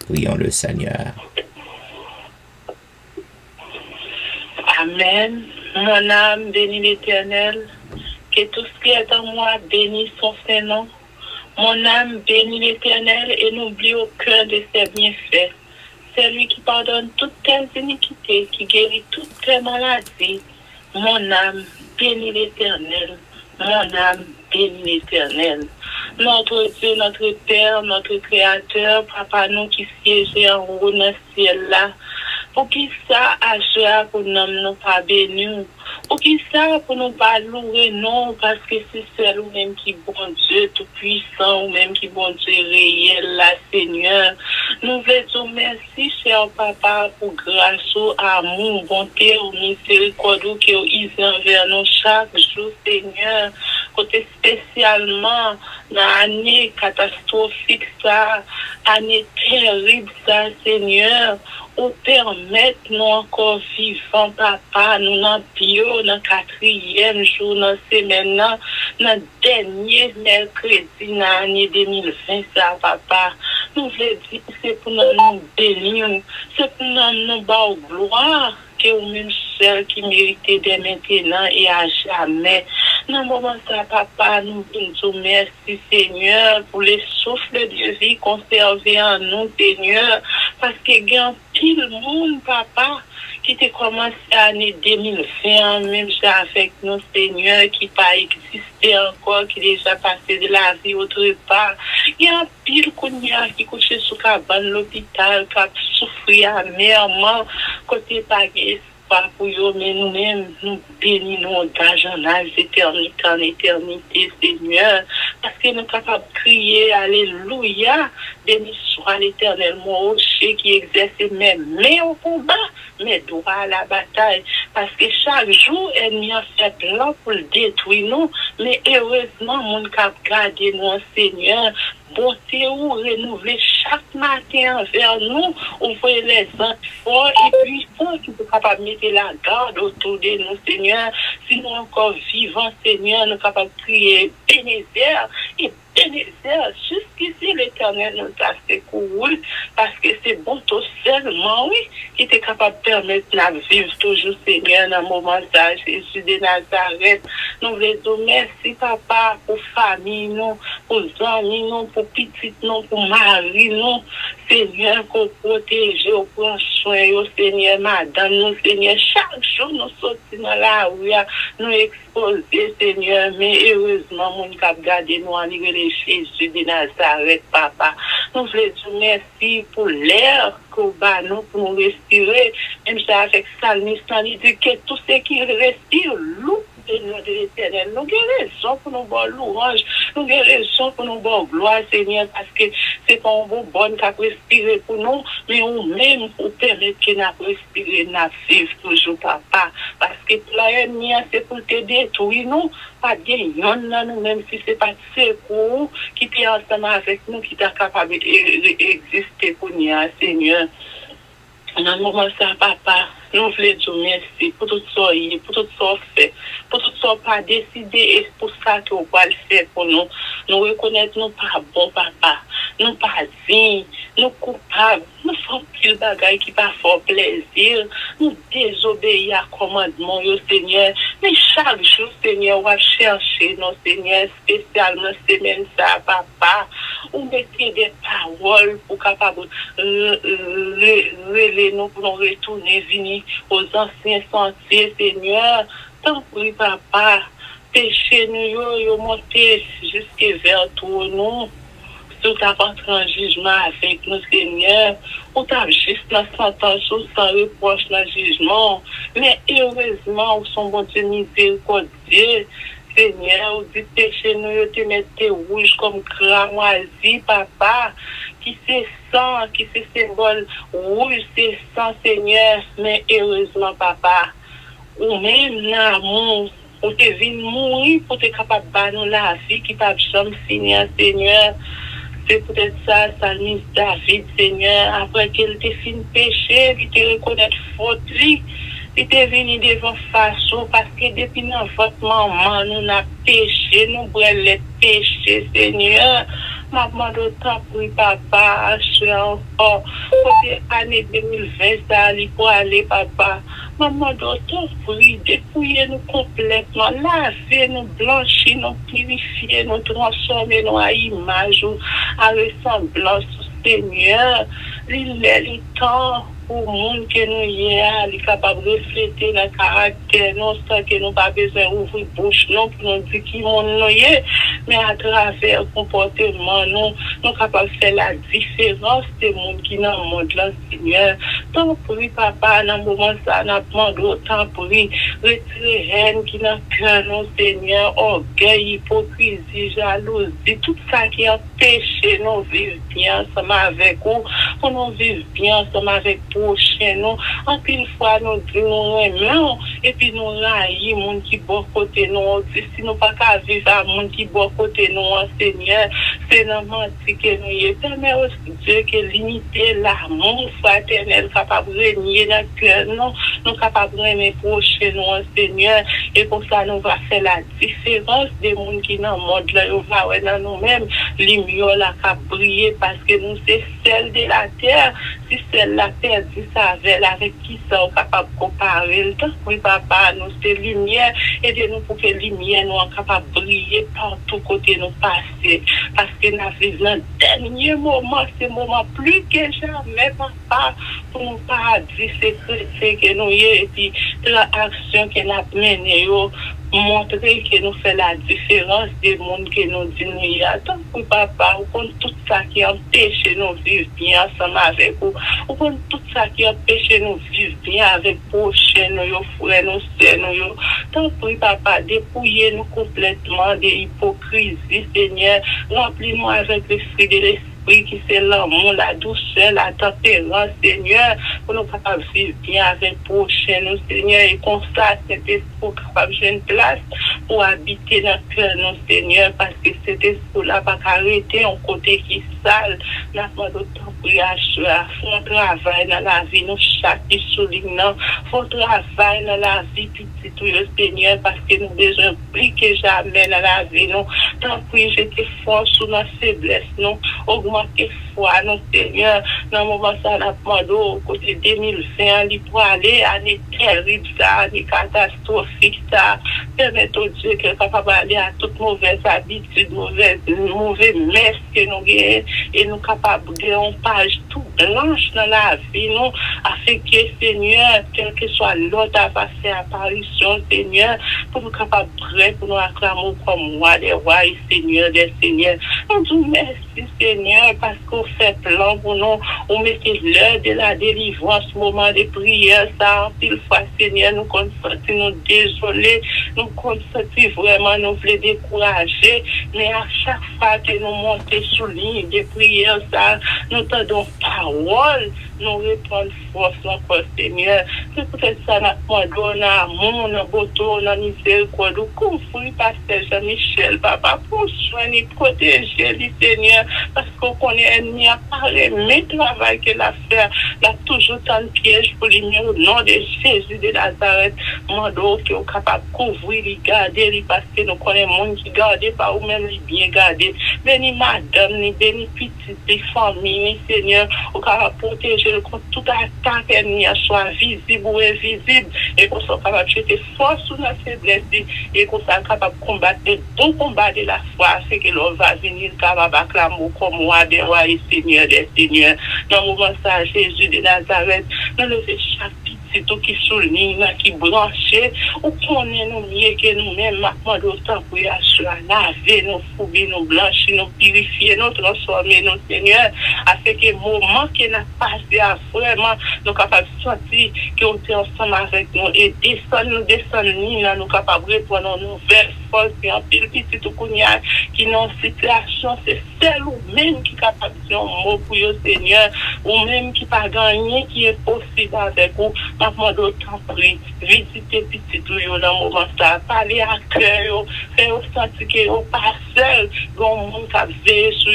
[SPEAKER 1] Prions le Seigneur.
[SPEAKER 2] Amen. Mon âme bénit l'Éternel, que tout ce qui est en moi bénisse son Saint-Nom. Mon âme bénit l'Éternel et n'oublie aucun de ses bienfaits. C'est lui qui pardonne toutes tes iniquités, qui guérit toutes tes maladies. Mon âme bénit l'Éternel. Mon âme bénit l'Éternel. Notre Dieu, notre Père, notre Créateur, Papa, nous qui siégeons en haut dans le ciel là, pour qui ça achète pour nous pas bénir, pour qui ça pour nous pas louer, non, parce que c'est seul ou même qui bon Dieu tout puissant, ou même qui bon Dieu réel, la Seigneur. Nous veillons merci, cher Papa, pour grâce, amour, bonté, miséricorde que vous avez envers nous chaque jour, Seigneur. Côté spécialement dans l'année catastrophique, ça, année terrible, ça, Seigneur. Ou permettre nous encore vivants, Papa, nous n'en pire, dans 4e jour, dans semaine, dans dernier mercredi, dans l'année 2020, ça, Papa. Nous voulons dire, c'est pour nous bénir, c'est pour nous bas gloire, que vous-même seul qui méritez dès maintenant et à jamais. Dans le moment ça, Papa, nous disons merci, Seigneur, pour les souffles de vie conservés en nous, Seigneur, parce qu'il y a un pile monde, Papa, qui te commencé l'année 2020, même avec nous, Seigneur, qui n'a pas existé encore, qui déjà passé de la vie autre part. Il y a un pile qui couche sous cabane l'hôpital, qui a souffrir amèrement, côté pas pas pour eux, mais nous-mêmes, nous bénissons d'âge en âge, d'éternité en éternité, Seigneur, parce que nous sommes capables de crier, Alléluia, béni soit l'Éternel, mon rocher qui exerce même mains au combat, mais droit à la bataille, parce que chaque jour, ennemi a fait plan pour le détruire nous, mais heureusement, mon cap garde nous, Seigneur, bonté ou renouveler chaque matin envers nous, ouvrir les yeux forts et puissants qui sont capables de mettre la garde autour de nous, Seigneur. Si nous encore vivants, Seigneur, nous sommes capables de crier Bénézer et Bénézer. Jusqu'ici, l'Éternel nous a secouru parce que c'est bon tout seulement, oui, qui est capable de permettre de vivre toujours, Seigneur, dans le moment de Jésus de Nazareth. Nous voulons dire merci, Papa, pour famille, nous, pour amis, nous, pour petite, nous, pour mari, nous, Seigneur, qu'on protège, qu'on prend soin, Seigneur, madame, nous, Seigneur, chaque jour, nous sortons dans la rue, nous exposer, Seigneur, mais heureusement, mon cap garder nous en Jésus de Nazareth, Papa. Nous voulons dire merci pour l'air qu'on bat nous, pour nous respirer, même ça avec Salmiste, il dit que tout ce qui respire, loue Seigneur de l'Éternel. Nous avons raison pour nous voir louange, nous avons raison pour nous voir gloire, Seigneur, parce que c'est pas un bon bon qui a respiré pour nous, mais nous-mêmes pour permettre que nous respirer, nous vivre toujours, Papa. Parce que l'ennemi, c'est pour te détruire, nous, pas de nous, même si c'est pas secours qui est ensemble avec nous, qui est capable d'exister pour nous, Seigneur. Dans le moment ça, Papa, nous voulons dire merci pour tout ça, pour tout ça fait, pour tout ça pas décidé et pour ça que vous allez le faire pour nous. Nous reconnaître nous pas bon, Papa, nous pas dignes, nous coupables, nous faisons pile bagaille qui pas fort plaisir, nous désobéir à commandement, Seigneur. Mais chaque jour, Seigneur, on va chercher nos Seigneur, spécialement semaine ça, Papa. On mettez des paroles pour capable nous pour nous retourner, venir aux anciens sentiers, Seigneur. Tant pis, Papa, péché nous, yo monter jusqu'à vers tout nous. Tout à rentrer en jugement avec nous, Seigneur. Ou t'as juste la sentence sans reproche dans le jugement. Mais heureusement, ou son bon Dieu miséricordieux. Seigneur, ou dit péché nous, te mettez rouge comme cramoisi, Papa, qui c'est sang, qui c'est symbole rouge, c'est sang, Seigneur, mais heureusement, Papa, ou même l'amour, ou te venu mourir pour te capable de battre la vie qui pas jamais finir, Seigneur. C'est peut-être ça, Salmiste David, Seigneur, après qu'il te fini péché, il te reconnaître faute, il te venu devant face parce que depuis notre maman, nous avons péché, nous brûlons les péchés, Seigneur. Maman d'autant pour Papa, je suis encore, côté année 2020, ça allait pour aller, Papa. Maman d'autant pour dépouiller-nous complètement, laver, nous blanchir, nous purifier, nous transformer nous à image ou à ressemblance au Seigneur. Il est le temps pour le monde que nous y est capable de refléter le caractère, non sans que nous pas besoin d'ouvrir bouche, non pour nous dire qui monde nous y est, mais à travers le comportement, nous sommes capables de faire la différence des mondes qui dans le monde là, Seigneur. Tant pour lui, Papa, dans le moment ça, nous demandons autant pour lui, retirer haine qui dans le cœur, non, Seigneur, orgueil, hypocrisie, jalousie, tout ça qui empêche nous vivre bien ensemble avec vous, pour nous vivre bien ensemble avec prochain nous. En pile fois, nous disons aimons, et puis nous raillons, monde qui bon côté nous, si nous pas qu'à vivre à monde qui bon côté nous, Seigneur, c'est dans menti que nous y est. Permet aussi Dieu que limiter l'amour fraternel capable de régner dans le cœur, nous capables de aimer prochain nous, Seigneur, et pour ça nous va faire la différence des mondes qui dans le monde là, on va ouais dans nous-mêmes, lumière là qui briller parce que nous c'est celle de la terre, si celle la terre dit ça avec qui ça on capable de comparer le temps, oui Papa, nous c'est lumière, aidez-nous pour que lumière nous soit capable de briller partout côté nous passer, parce que nous vivons le dernier moment, c'est le moment plus que jamais, Papa, pour nous pas dire c'est chrétien que nous y est, et puis l'action que nous menée, montrer que nous fait la différence des mondes que nous disons. Tant que papa, ou contre tout ça qui empêche nous vivre bien ensemble avec vous, ou contre tout ça qui empêche nous vivre bien avec prochains, nos frères, nos sœurs, tant que papa, dépouillez nous complètement de l'hypocrisie, Seigneur, remplis-nous avec l'esprit de l'esprit qui c'est l'amour, la douceur, la tempérance, Seigneur, pour nous capables de vivre bien avec prochain, nous, Seigneur, et qu'on sache cet esprit capable de une place pour habiter dans le cœur, nous, Seigneur, parce que cet esprit-là va arrêter un côté qui est sale, n'a pas d'autant priage, faut travail dans la vie, nous, chaque qui souligne, faut travail dans la vie, petit tout, Seigneur, parce que nous besoin plus que jamais dans la vie, nous, tant pis, j'étais fort sous nos faiblesses, nous, augmenter foi, non, Seigneur, dans le moment ça, on a demandé au côté 2020, il pour aller, année terrible, ça, année catastrophique, ça, permettre au Dieu que capable d'aller à toute mauvaise habitude, mauvais messe que nous gagnons, et nous capables de une page tout blanche dans la vie, nous, afin que, Seigneur, quel que soit l'autre à passer apparition, Seigneur, pour nous capables prêts, pour nous acclamer comme roi des rois et Seigneur des seigneurs. Nous disons merci, Seigneur, parce qu'on fait plan pour nous, on mettez l'heure de la délivrance, moment de prière, ça, en pile fois, Seigneur, nous consentons, nous désolés, nous consentons vraiment, nous voulons décourager, mais à chaque fois que nous montons sous ligne de prière, ça, nous tendons parole, nous répondons force encore, Seigneur. C'est peut-être ça, nous demandons amour, nous beauté, nous miséricorde, comme fruit, pasteur Jean-Michel, papa, pour soigner, protéger, les Seigneur, parce qu'on connaît ennemi à parler, mais le travail qu'il a fait, il a toujours tant de pièges pour lui, au nom de Jésus de Nazareth, demandons qu'il est capable de couvrir, de garder, parce que nous connaissons monde qui garde, pas ou même bien garder. Béni madame, ni béni petite, les familles, Seigneur, au capable de protéger contre toute attaque ennemi, soit visible ou invisible, et qu'on soit capable de jeter force sur la faiblesse, et qu'on soit capable de combattre le bon combat de la foi, c'est que l'on va venir capable d'acclamer comme roi des rois et Seigneur des seigneurs. Dans le moment ça, Jésus de Nazareth, nous le chapitre, c'est tout qui souligne, qui branche, ou qu'on est nous mieux que nous-mêmes, maintenant d'autant pour laver, nous fouiller, nous blanchir, nous purifier, nous transformer, nous Seigneur, afin que le moment qui n'a passé à vraiment, nous capables de sentir qu'on est ensemble avec nous et descendre, nous sommes capables de répondre aux nouvelles forces et en pile petit tout qui dans une situation, c'est celle ou même qui est capable de dire un mot pour le Seigneur, ou même qui n'a pas gagné, qui est possible avec vous. Maintenant, d'autant pris, visiter petit tout dans le moment ça, parler à cœur, faire sentir que vous pas seul, qu'on monde qui a veillé sur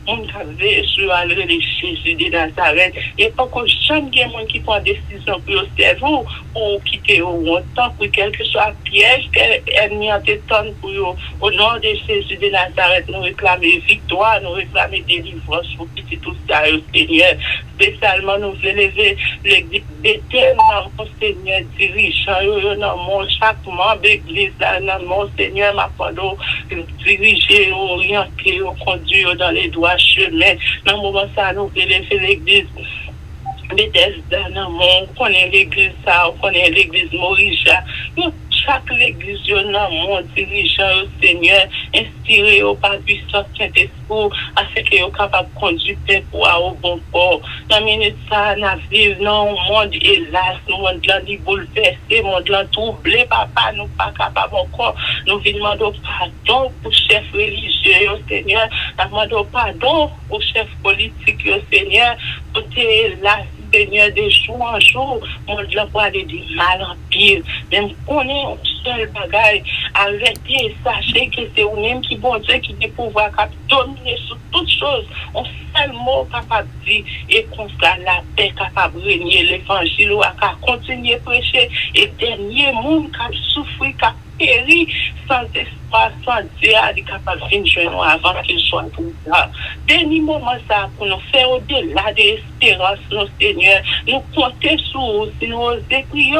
[SPEAKER 2] vous, monde qui a veillé sur le Jésus de Nazareth, et pas que jamais il y a monde qui prend décision pour le cerveau, pour quitter au temps, pour quel que soit piège, qu'elle a détonne pour vous. Au nom de Jésus de Nazareth, nous réclamons victoire, nous réclamons délivrance pour petit tout ça, Seigneur. Spécialement, nous voulons lever l'église Bethel, mon Seigneur, dirigeant, dans chaque membre d'église, dans mon Seigneur, ma parole, diriger, orienter, conduire dans les droits chemins. Dans le moment ça, nous voulons lever l'église Bethesda, on connaît l'église ça, on connaît l'église Morija. Chaque église, mon dirigeant, Seigneur, inspiré au par puissance Saint-Esprit, afin que soient capables de conduire le peuple au bon port. Dans la minute, ça, nous vivons dans un monde hélas, nous monde là, bouleversé, monde là, troublé, papa, nous pas capables encore. Nous demandons pardon pour chef religieux, Seigneur. Nous demandons pardon pour chef politique, Seigneur, pour hélas. Seigneur, de jour en jour, on doit pas aller de mal en pire. Même qu'on est un seul bagaille, arrêtez, sachez que c'est vous-même qui, bon Dieu, qui peut pouvoir dominer sur toutes choses. On seul mot capable de dire, et qu'on soit la paix capable de régner l'évangile, ou à continuer à prêcher, et dernier monde qui a souffert, qui a péri, sans espoir, sans Dieu, est capable de finir avant qu'il soit tout ça. Dernier moment, ça, pour nous faire au-delà de l'espérance, nos Seigneur, nous compter sur vous, si nous osons prier,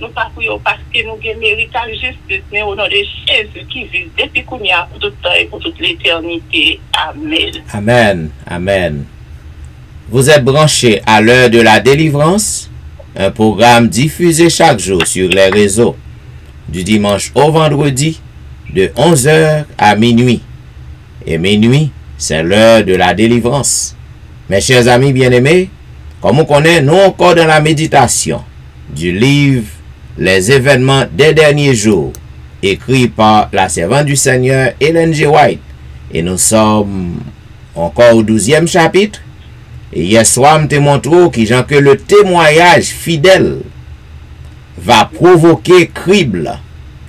[SPEAKER 2] nous pas prier parce que nous avons mérité la justice, mais au nom de Jésus qui vit depuis qu'on y a pour tout le temps et pour toute l'éternité. Amen.
[SPEAKER 1] Amen. Amen. Vous êtes branchés à l'heure de la délivrance, un programme diffusé chaque jour sur les réseaux. du dimanche au vendredi, de 11h à minuit. Et minuit, c'est l'heure de la délivrance. Mes chers amis bien-aimés, comme on connaît, nous encore dans la méditation du livre Les événements des derniers jours, écrit par la servante du Seigneur Ellen G. White. Et nous sommes encore au 12e chapitre. Et hier soir, je te montre que le témoignage fidèle va provoquer crible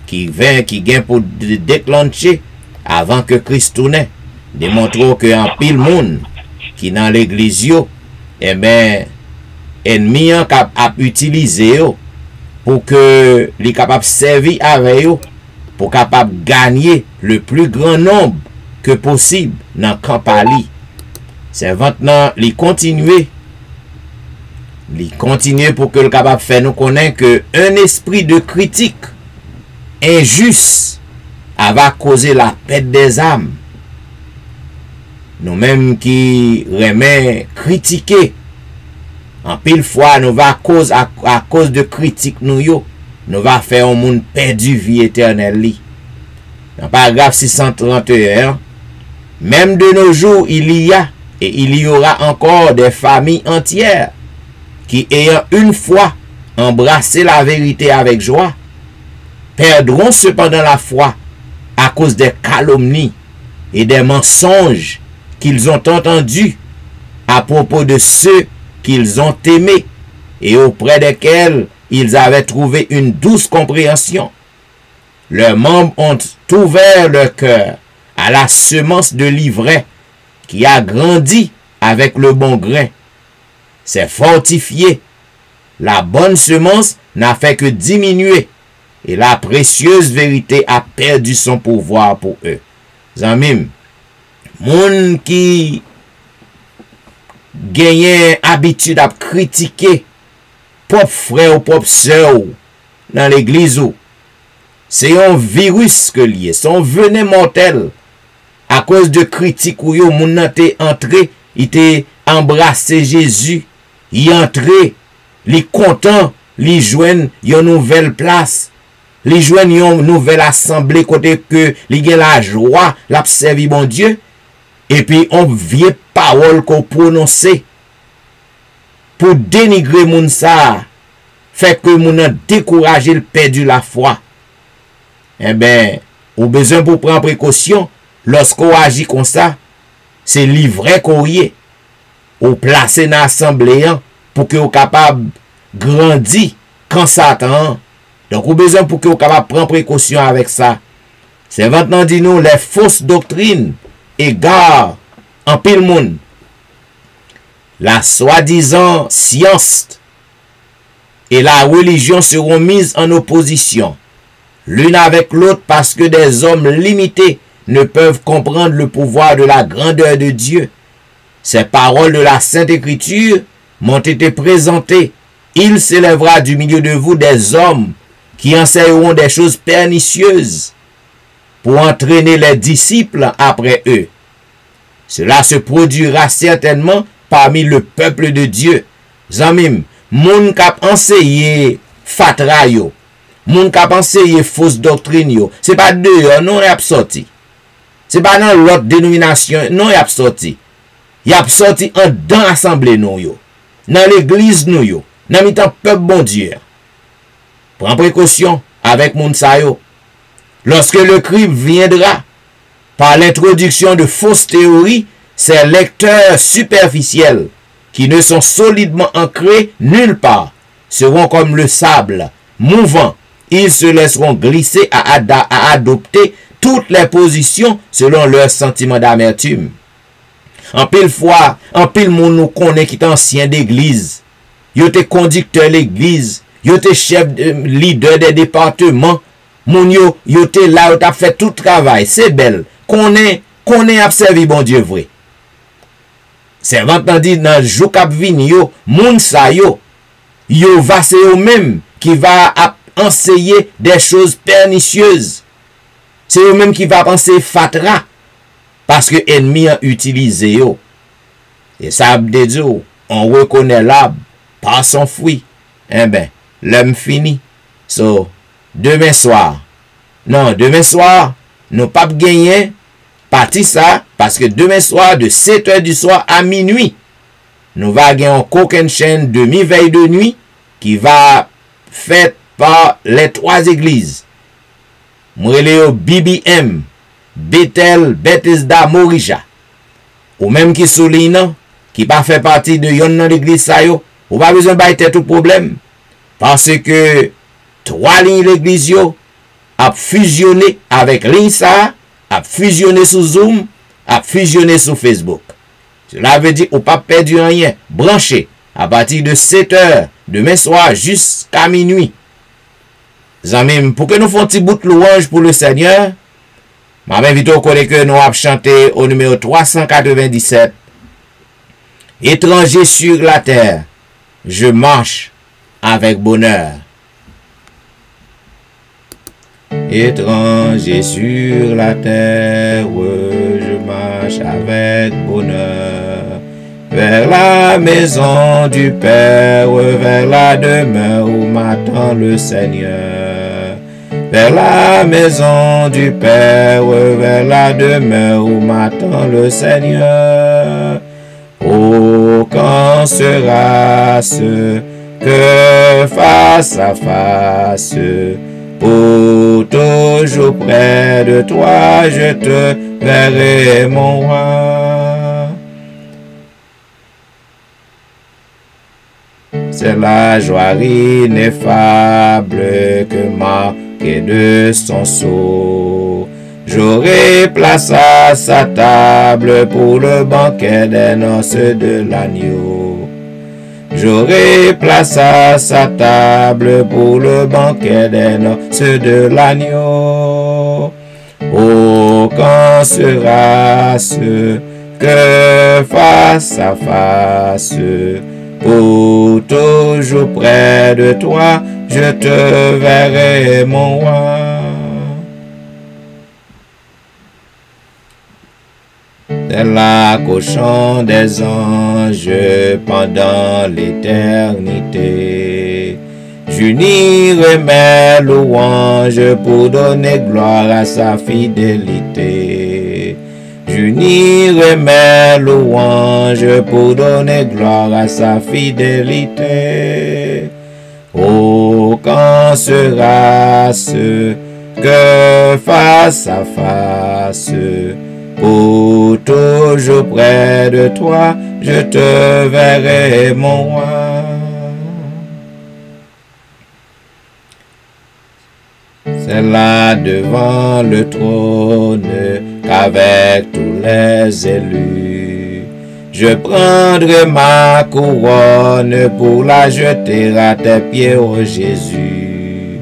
[SPEAKER 1] qui vient pour déclencher avant que Christ tourne. Démontrons que en pile monde qui dans l'église eh ben ennemi a utilisé pour que les capable servir avec eux pour capable gagner le plus grand nombre que possible dans le camp Ali. C'est maintenant les continuer pour que le capable faire nous connaître que un esprit de critique injuste va causer la perte des âmes. Nous-mêmes qui remet critiquer en pile fois nous va à cause de critique nous va faire un monde perdu vie éternelle. Dans paragraphe 631, même de nos jours il y aura encore des familles entières qui ayant une fois embrassé la vérité avec joie perdront cependant la foi à cause des calomnies et des mensonges qu'ils ont entendus à propos de ceux qu'ils ont aimés et auprès desquels ils avaient trouvé une douce compréhension. Leurs membres ont ouvert leur cœur à la semence de l'ivraie qui a grandi avec le bon grain. C'est fortifié. La bonne semence n'a fait que diminuer et la précieuse vérité a perdu son pouvoir pour eux. Zamim, moun qui gagne habitude à critiquer propre frère ou propre sœur dans l'église, c'est un virus que lié, c'est un venin mortel. À cause de critiques où yo moun nan te entré, il te embrassé Jésus, il entré, li content, li joine yon nouvelle place, li joine yon nouvelle assemblée côté que li gen la joie, la servi bon Dieu, et puis on vieille parole qu'on prononce pour dénigrer moun sa, fait que moun nan découragé, le perdu la foi. Eh ben, ou besoin pour prendre précaution. Lorsqu'on agit comme ça, c'est l'ivraie qu'on y est. Ou placé dans l'assemblée pour que vous capable grandir quand Satan. Donc, vous besoin pour que vous capable prendre précaution avec ça. C'est maintenant, dis-nous, les fausses doctrines égarent en pile monde. La soi-disant science et la religion seront mises en opposition, l'une avec l'autre parce que des hommes limités ne peuvent comprendre le pouvoir de la grandeur de Dieu. Ces paroles de la Sainte Écriture m'ont été présentées. Il s'élèvera du milieu de vous des hommes qui enseigneront des choses pernicieuses pour entraîner les disciples après eux. Cela se produira certainement parmi le peuple de Dieu. Zamim, moun kap enseigné fatra yo, moun kap enseigné fausse doctrine yo, c'est pas dehors, non y a sorti. C'est pas dans l'autre dénomination, non y a sorti. Y a sorti en dans l'assemblée nou yo, dans l'église nou yo, dans mitan peuple bon Dieu. Prends précaution avec moun sa yo. Lorsque le crime viendra par l'introduction de fausses théories, ces lecteurs superficiels qui ne sont solidement ancrés nulle part seront comme le sable mouvant. Ils se laisseront glisser à adopter toutes les positions selon leur sentiment d'amertume. En pile fois, en pile moun nous connaît qui est ancien d'église. Yo te conducteur l'église, yo te chef leader des départements. Moun yo te là, yo t'a fait tout travail, c'est belle. Connaît a servi bon Dieu vrai. C'est maintenant dit dans jou k'ap vini yo, moun sa yo va c'est eux même qui va enseigner des choses pernicieuses. C'est eux même qui va penser fatra parce que ennemi a utilisé yo. Et ça veut dire on reconnaît l'arbre par son fruit. Eh ben, l'homme fini. So, demain soir. Non, demain soir, nous pas gagner parti ça, parce que demain soir, de 7h du soir à minuit, nous va gagner un coquin chaîne demi-veille de nuit qui va faite par les 3 églises. Moureléo BBM, Bethel, Bethesda, Morija. Ou même qui souligne, qui pas fait partie de yon dans l'église ça yo, ou pas besoin de tout problème. Parce que 3 lignes l'église yo a fusionné avec ligne ça, a fusionné sur Zoom, a fusionné sur Facebook. Cela veut dire ou pas perdu rien, branché à partir de 7h demain soir jusqu'à minuit. Amis, pour que nous fassions un petit bout de louange pour le Seigneur, je m'invite au collègue que nous avons chanté au numéro 397. Étranger sur la terre, je marche avec bonheur. Étranger sur la terre, je marche avec bonheur. Vers la maison du Père, vers la demeure où m'attend le Seigneur. Vers la maison du Père, vers la demeure où m'attend le Seigneur. Oh, quand sera ce que face à face, pour toujours près de toi, je te verrai, mon roi. C'est la joie ineffable que marqué de son sceau. J'aurai place à sa table pour le banquet des noces de l'agneau. J'aurai place à sa table pour le banquet des noces de l'agneau. Oh, quand sera ce que face à face, pour toujours près de toi, je te verrai, mon roi. C'est l'accouchement des anges pendant l'éternité. J'unirai mes louanges pour donner gloire à sa fidélité. J'unirai mes louanges pour donner gloire à sa fidélité. Oh, quand sera ce que face à face, pour toujours près de toi, je te verrai, mon roi. C'est là devant le trône qu'avec tous les élus, je prendrai ma couronne pour la jeter à tes pieds, ô Jésus.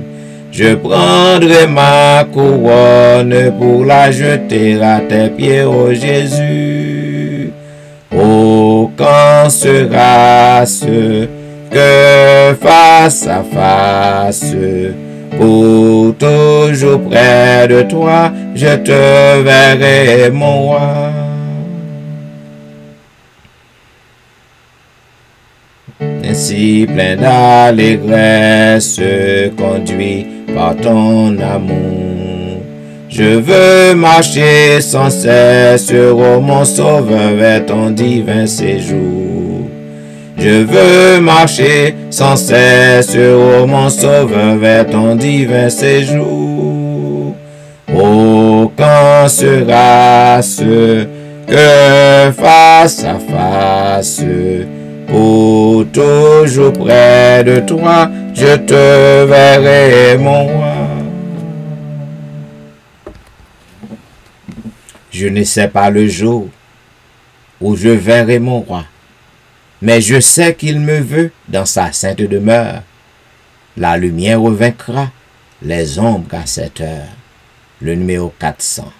[SPEAKER 1] Je prendrai ma couronne pour la jeter à tes pieds, ô Jésus. Oh, quand sera ce que face à face, pour toujours près de toi, je te verrai, mon roi. Ainsi plein d'allégresse, conduit par ton amour, je veux marcher sans cesse, ô mon sauveur, vers ton divin séjour. Je veux marcher sans cesse, ô mon sauveur, vers ton divin séjour. Oh, quand sera ce que face à face, pour toujours près de toi, je te verrai, mon roi. Je ne sais pas le jour où je verrai mon roi, mais je sais qu'il me veut dans sa sainte demeure. La lumière vaincra les ombres à cette heure. Le numéro 400.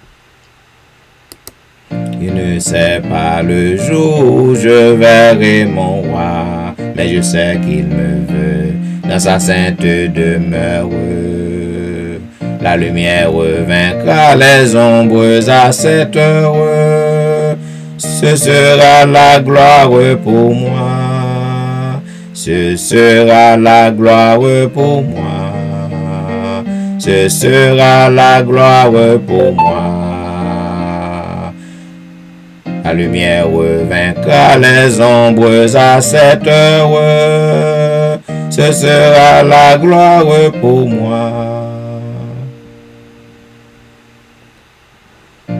[SPEAKER 1] Je ne sais pas le jour où je verrai mon roi, mais je sais qu'il me veut dans sa sainte demeure. La lumière vaincra les ombres à cette heure. Ce sera la gloire pour moi. Ce sera la gloire pour moi. ce sera la gloire pour moi. La lumière vaincra les ombres à cette heure, ce sera la gloire pour moi.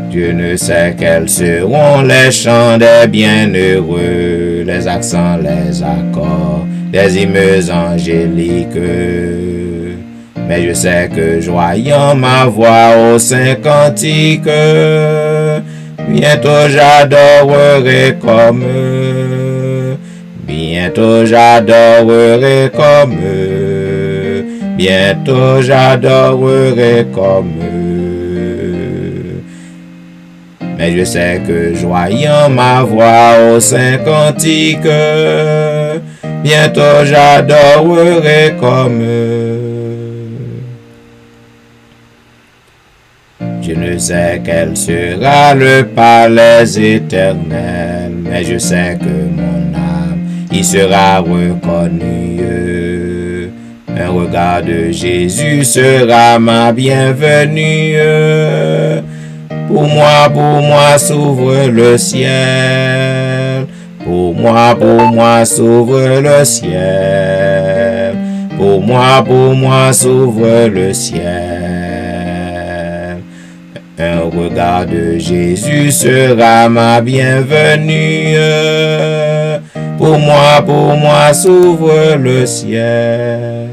[SPEAKER 1] Dieu ne sait quels seront les chants des bienheureux, les accents, les accords, des hymnes angéliques. Mais je sais que joyant ma voix au saint cantique, bientôt j'adorerai comme eux. Bientôt j'adorerai comme eux. Bientôt j'adorerai comme eux. Mais je sais que joyant ma voix au saint cantique, bientôt j'adorerai comme eux. Je ne sais quel sera le palais éternel, mais je sais que mon âme y sera reconnue. Un regard de Jésus sera ma bienvenue. Pour moi s'ouvre le ciel. Pour moi s'ouvre le ciel. Pour moi s'ouvre le ciel. Un regard de Jésus sera ma bienvenue. Pour moi s'ouvre le ciel.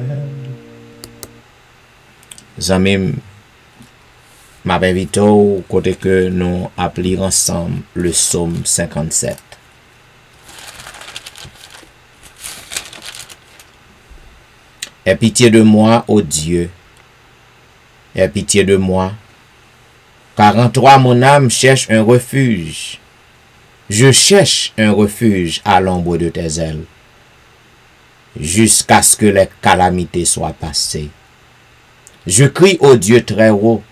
[SPEAKER 1] Zamim, m'invite au côté que nous appelons ensemble le psaume 57. Aie pitié de moi, ô Dieu. Aie pitié de moi. Car en toi, mon âme cherche un refuge. Je cherche un refuge à l'ombre de tes ailes, jusqu'à ce que les calamités soient passées. Je crie au Dieu très haut,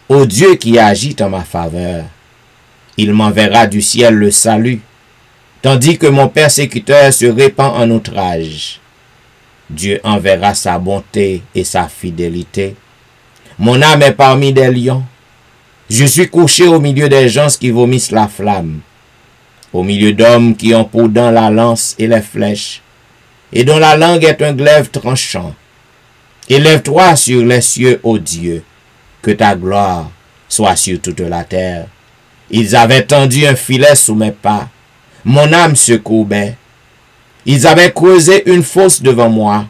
[SPEAKER 1] au Dieu qui agit en ma faveur. Il m'enverra du ciel le salut, tandis que mon persécuteur se répand en outrage. Dieu enverra sa bonté et sa fidélité. Mon âme est parmi des lions. Je suis couché au milieu des gens qui vomissent la flamme, au milieu d'hommes qui ont pour dents la lance et les flèches, et dont la langue est un glaive tranchant. Élève-toi sur les cieux, ô Dieu, que ta gloire soit sur toute la terre. Ils avaient tendu un filet sous mes pas, mon âme se courbait. Ils avaient creusé une fosse devant moi,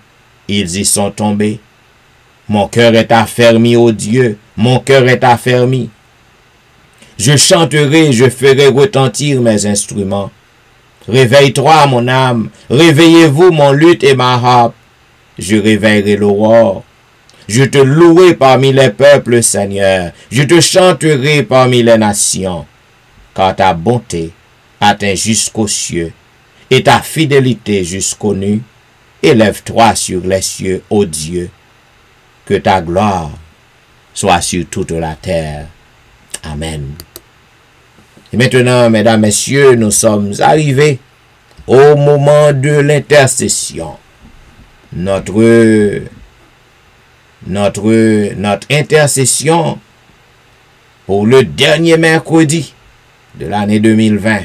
[SPEAKER 1] ils y sont tombés. Mon cœur est affermi, ô Dieu, mon cœur est affermi. Je chanterai, je ferai retentir mes instruments. Réveille-toi, mon âme, réveillez-vous, mon luth et ma harpe. Je réveillerai l'aurore. Je te louerai parmi les peuples, Seigneur. Je te chanterai parmi les nations. Car ta bonté atteint jusqu'aux cieux, et ta fidélité jusqu'aux nues. Élève-toi sur les cieux, ô Dieu. Que ta gloire soit sur toute la terre. Amen. Et maintenant, mesdames, messieurs, nous sommes arrivés au moment de l'intercession. Notre intercession pour le dernier mercredi de l'année 2020.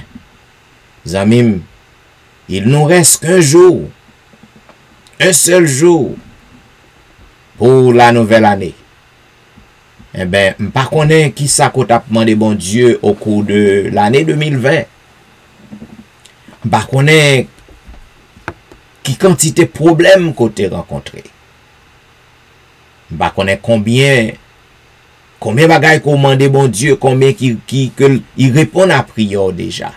[SPEAKER 1] Zamim, il nous reste qu'un jour, un seul jour pour la nouvelle année. Eh bien, je ne sais pas qui ça qu'on a demandé bon Dieu au cours de l'année 2020. Je ne sais pas qui quantité de problèmes qu'on a rencontré. Je ne sais pas combien de bagailles qu'on demande bon Dieu, combien qui répondent à prière déjà.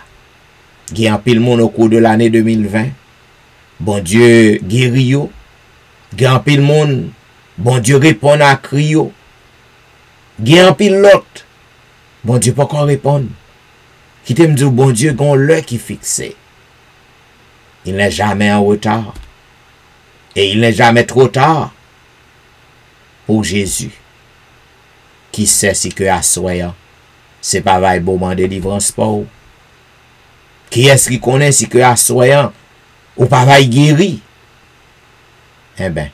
[SPEAKER 1] Il y a un pile monde au cours de l'année 2020. Bon Dieu guérit yo. Il y a un pile monde, bon Dieu répond à crier. Il y a un pile l'autre. Bon Dieu pas encore répondre. Qui te me dit bon Dieu gon l'heure qui fixé. Il n'est jamais en retard. Et il n'est jamais trop tard pour Jésus. Qui sait si que à soyant, c'est pas vrai moment de délivrance pour vous. Qui est-ce qui connaît si que à soyant, ou pas vrai guéri? Eh bien,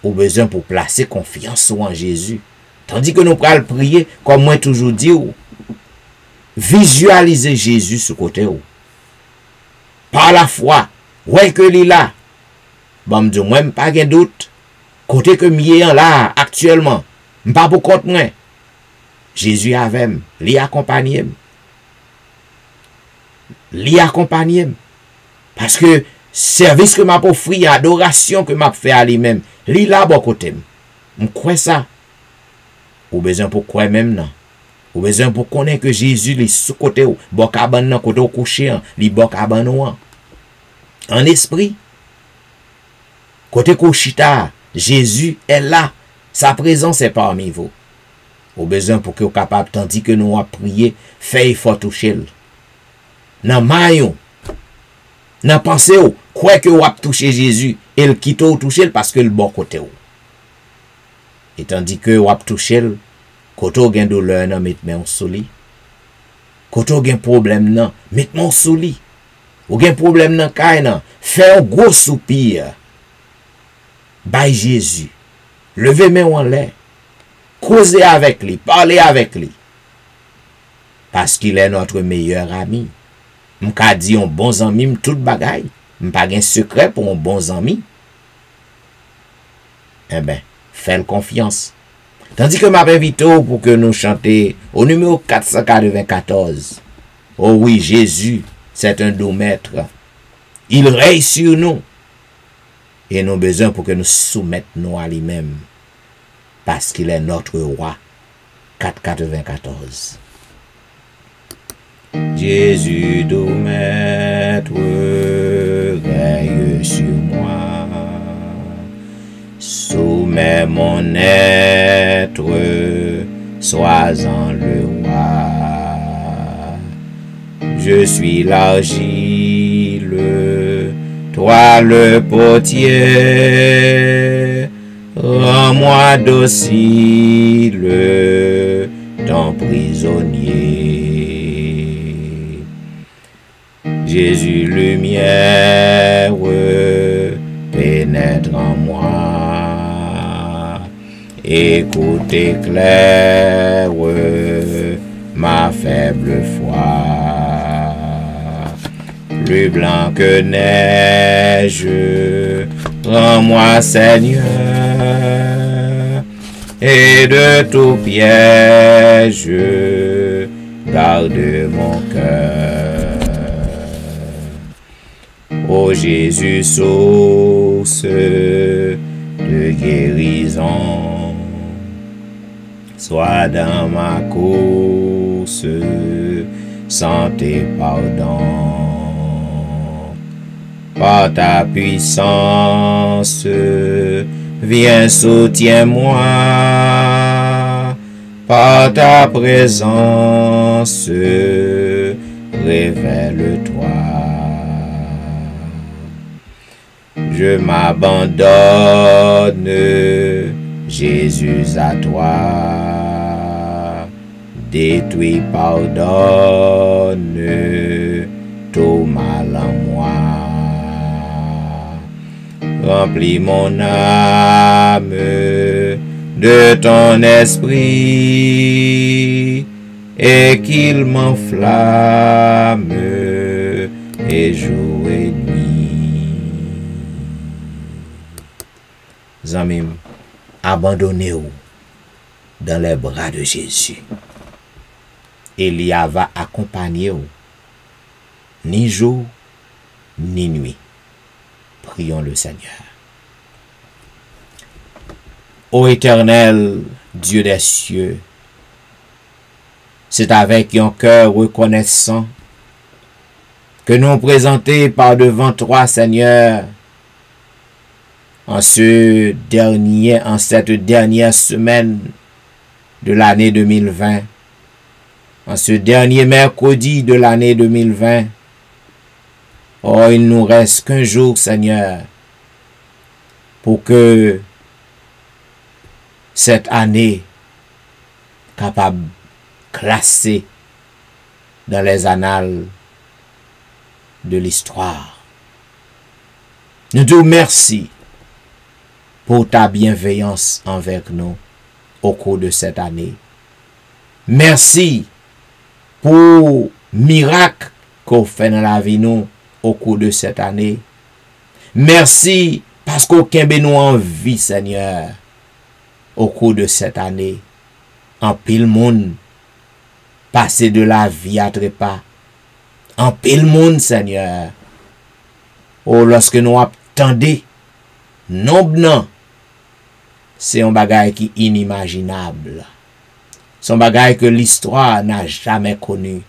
[SPEAKER 1] Ou besoin pour placer confiance en Jésus. Tandis que nous prenons prier, comme moi toujours dit, visualiser Jésus ce côté. Par la foi, ouais que il là. Bon, me dit, moi, pas de doute. Côté que m'y là, actuellement, pas pour compte moi. Jésus avec moi, l'y accompagné. L'y accompagné. Parce que service que m'a offert, adoration que m'a fait à lui-même, l'y là bon côté. Je crois ça. Ou besoin pour croire même non. Ou besoin pour connaître que Jésus est sous côté ou bon cabane nan côté couché, li bon cabane ou en esprit. Côté couchita, Jésus est là. Sa présence est parmi vous. Ou besoin pour que vous capable tandis que nous avons prié, fait effort toucher. Nan mayon. Nan pensez ou, croyez que vous avez touché Jésus et le quitte ou toucher parce que le bon côté ou. Et tandis que vous avez touché, quand vous avez douleur, vous mettez en soli. Quand vous avez problème, vous mettez en soli. Vous avez problème dans le faites un gros soupir. By Jésus. Levez main en l'air. Causez avec lui. Parlez avec lui. Parce qu'il est notre meilleur ami. M'ka dit un bon ami, tout bagay. M'pa gen secret pour un bon ami. Eh ben, faites confiance. Tandis que m'a invité pour que nous chantions au numéro 494. Oh oui, Jésus, c'est un doux maître. Il règne sur nous. Et nous avons besoin pour que nous soumettions à lui-même. Parce qu'il est notre roi. 494. Jésus, doux maître, règne sur moi. Soumets mon être, sois-en le roi. Je suis l'argile, toi le potier. Rends-moi docile, ton prisonnier. Jésus, lumière, pénètre en moi. Écoute, éclaire ma faible foi. Plus blanc que neige, rends-moi Seigneur, et de tout piège, garde mon cœur. Ô Jésus, source de guérison, sois dans ma course, santé, pardon. Par ta puissance, viens, soutiens-moi. Par ta présence, révèle-toi. Je m'abandonne, Jésus, à toi. Détruis, pardonne tout mal en moi. Remplis mon âme de ton esprit et qu'il m'enflamme et jour et nuit. Zamim, abandonnez-vous dans les bras de Jésus. Elia va accompagner vous, ni jour, ni nuit. Prions le Seigneur. Ô Éternel, Dieu des cieux, c'est avec un cœur reconnaissant que nous présentons par devant toi, Seigneur, en cette dernière semaine de l'année 2020, en ce dernier mercredi de l'année 2020. Oh, il nous reste qu'un jour, Seigneur, pour que cette année capable classée dans les annales de l'histoire. Nous te remercions pour ta bienveillance envers nous au cours de cette année. Merci pour miracle qu'on fait dans la vie nous au cours de cette année. Merci parce qu'aucun nous en vie, Seigneur, au cours de cette année. En pile monde, passer de la vie à trépas. En pile monde, Seigneur. Oh, lorsque nous attendons, non, c'est un bagage qui est inimaginable. C'est un bagage que l'histoire n'a jamais connu.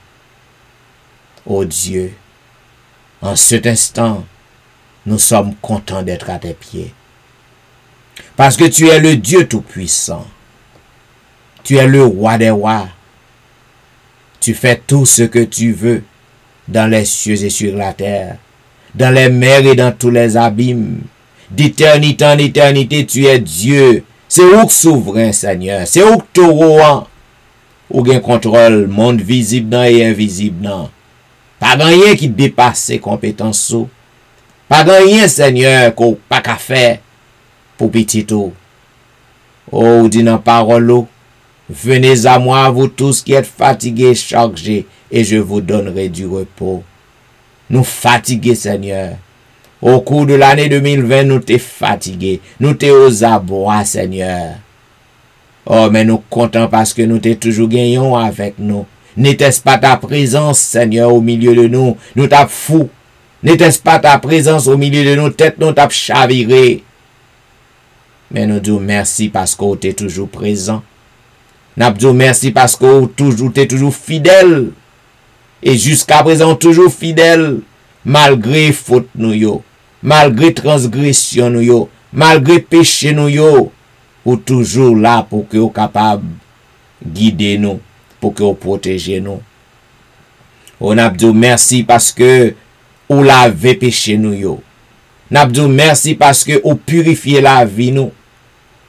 [SPEAKER 1] Oh Dieu, en cet instant, nous sommes contents d'être à tes pieds. Parce que tu es le Dieu Tout-Puissant. Tu es le roi des rois. Tu fais tout ce que tu veux dans les cieux et sur la terre, dans les mers et dans tous les abîmes. D'éternité en éternité, tu es Dieu. C'est où que souverain, Seigneur. C'est où que tu roi. Ou gen contrôle, monde visible et invisible. Non. Pas rien qui dépasse ses compétences. Pas rien, Seigneur, qu'on pas qu'à faire pour petit tout. Oh, dit dans parole, venez à moi, vous tous qui êtes fatigués, chargés, et je vous donnerai du repos. Nous fatigués, Seigneur. Au cours de l'année 2020, nous t'es fatigués. Nous t'es aux abois, Seigneur. Oh, mais nous comptons parce que nous t'es toujours gagnons avec nous. N'était-ce pas ta présence, Seigneur, au milieu de nous? Nous t'as fou. N'était-ce pas ta présence au milieu de nous? Tête nous t'as chaviré. Mais nous disons merci parce que tu es toujours présent. Nous disons merci parce que tu es toujours fidèle. Et jusqu'à présent, toujours fidèle. Malgré faute nous yo. Malgré transgression nous yo. Malgré péché nous yo. Ou toujours là pour que vous capable guider nous. Pour que vous protéger nous. On a dit merci parce que vous lavez péché nous yo. On a dit merci parce que vous purifiez la vie nous.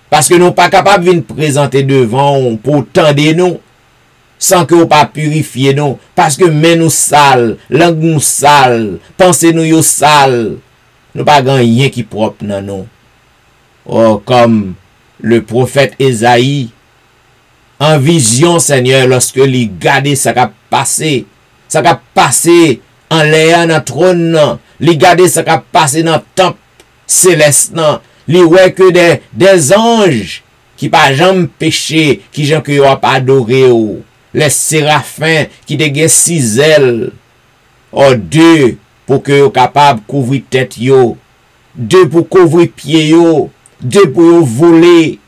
[SPEAKER 1] Parce que nous pas capables de nous présenter devant pour tendre nous. Sans que vous pas purifier nous. Parce que mais nous sales, langue nous sale, pensée nous yo sale. Nous pas rien qui propre dans nous. Oh, comme le prophète Esaïe, en vision, Seigneur, lorsque il gardait ça qui a passé en l'air dans trône, il gardait ça qui a passé dans le temple céleste, il voit que des anges qui pas jamais péché, qui gens que yo pas adoré, les séraphins qui te 6 ailes, oh 2 pour que yo capable couvrir tête yo, 2 pour couvrir pied yo, 2 pour yo voler,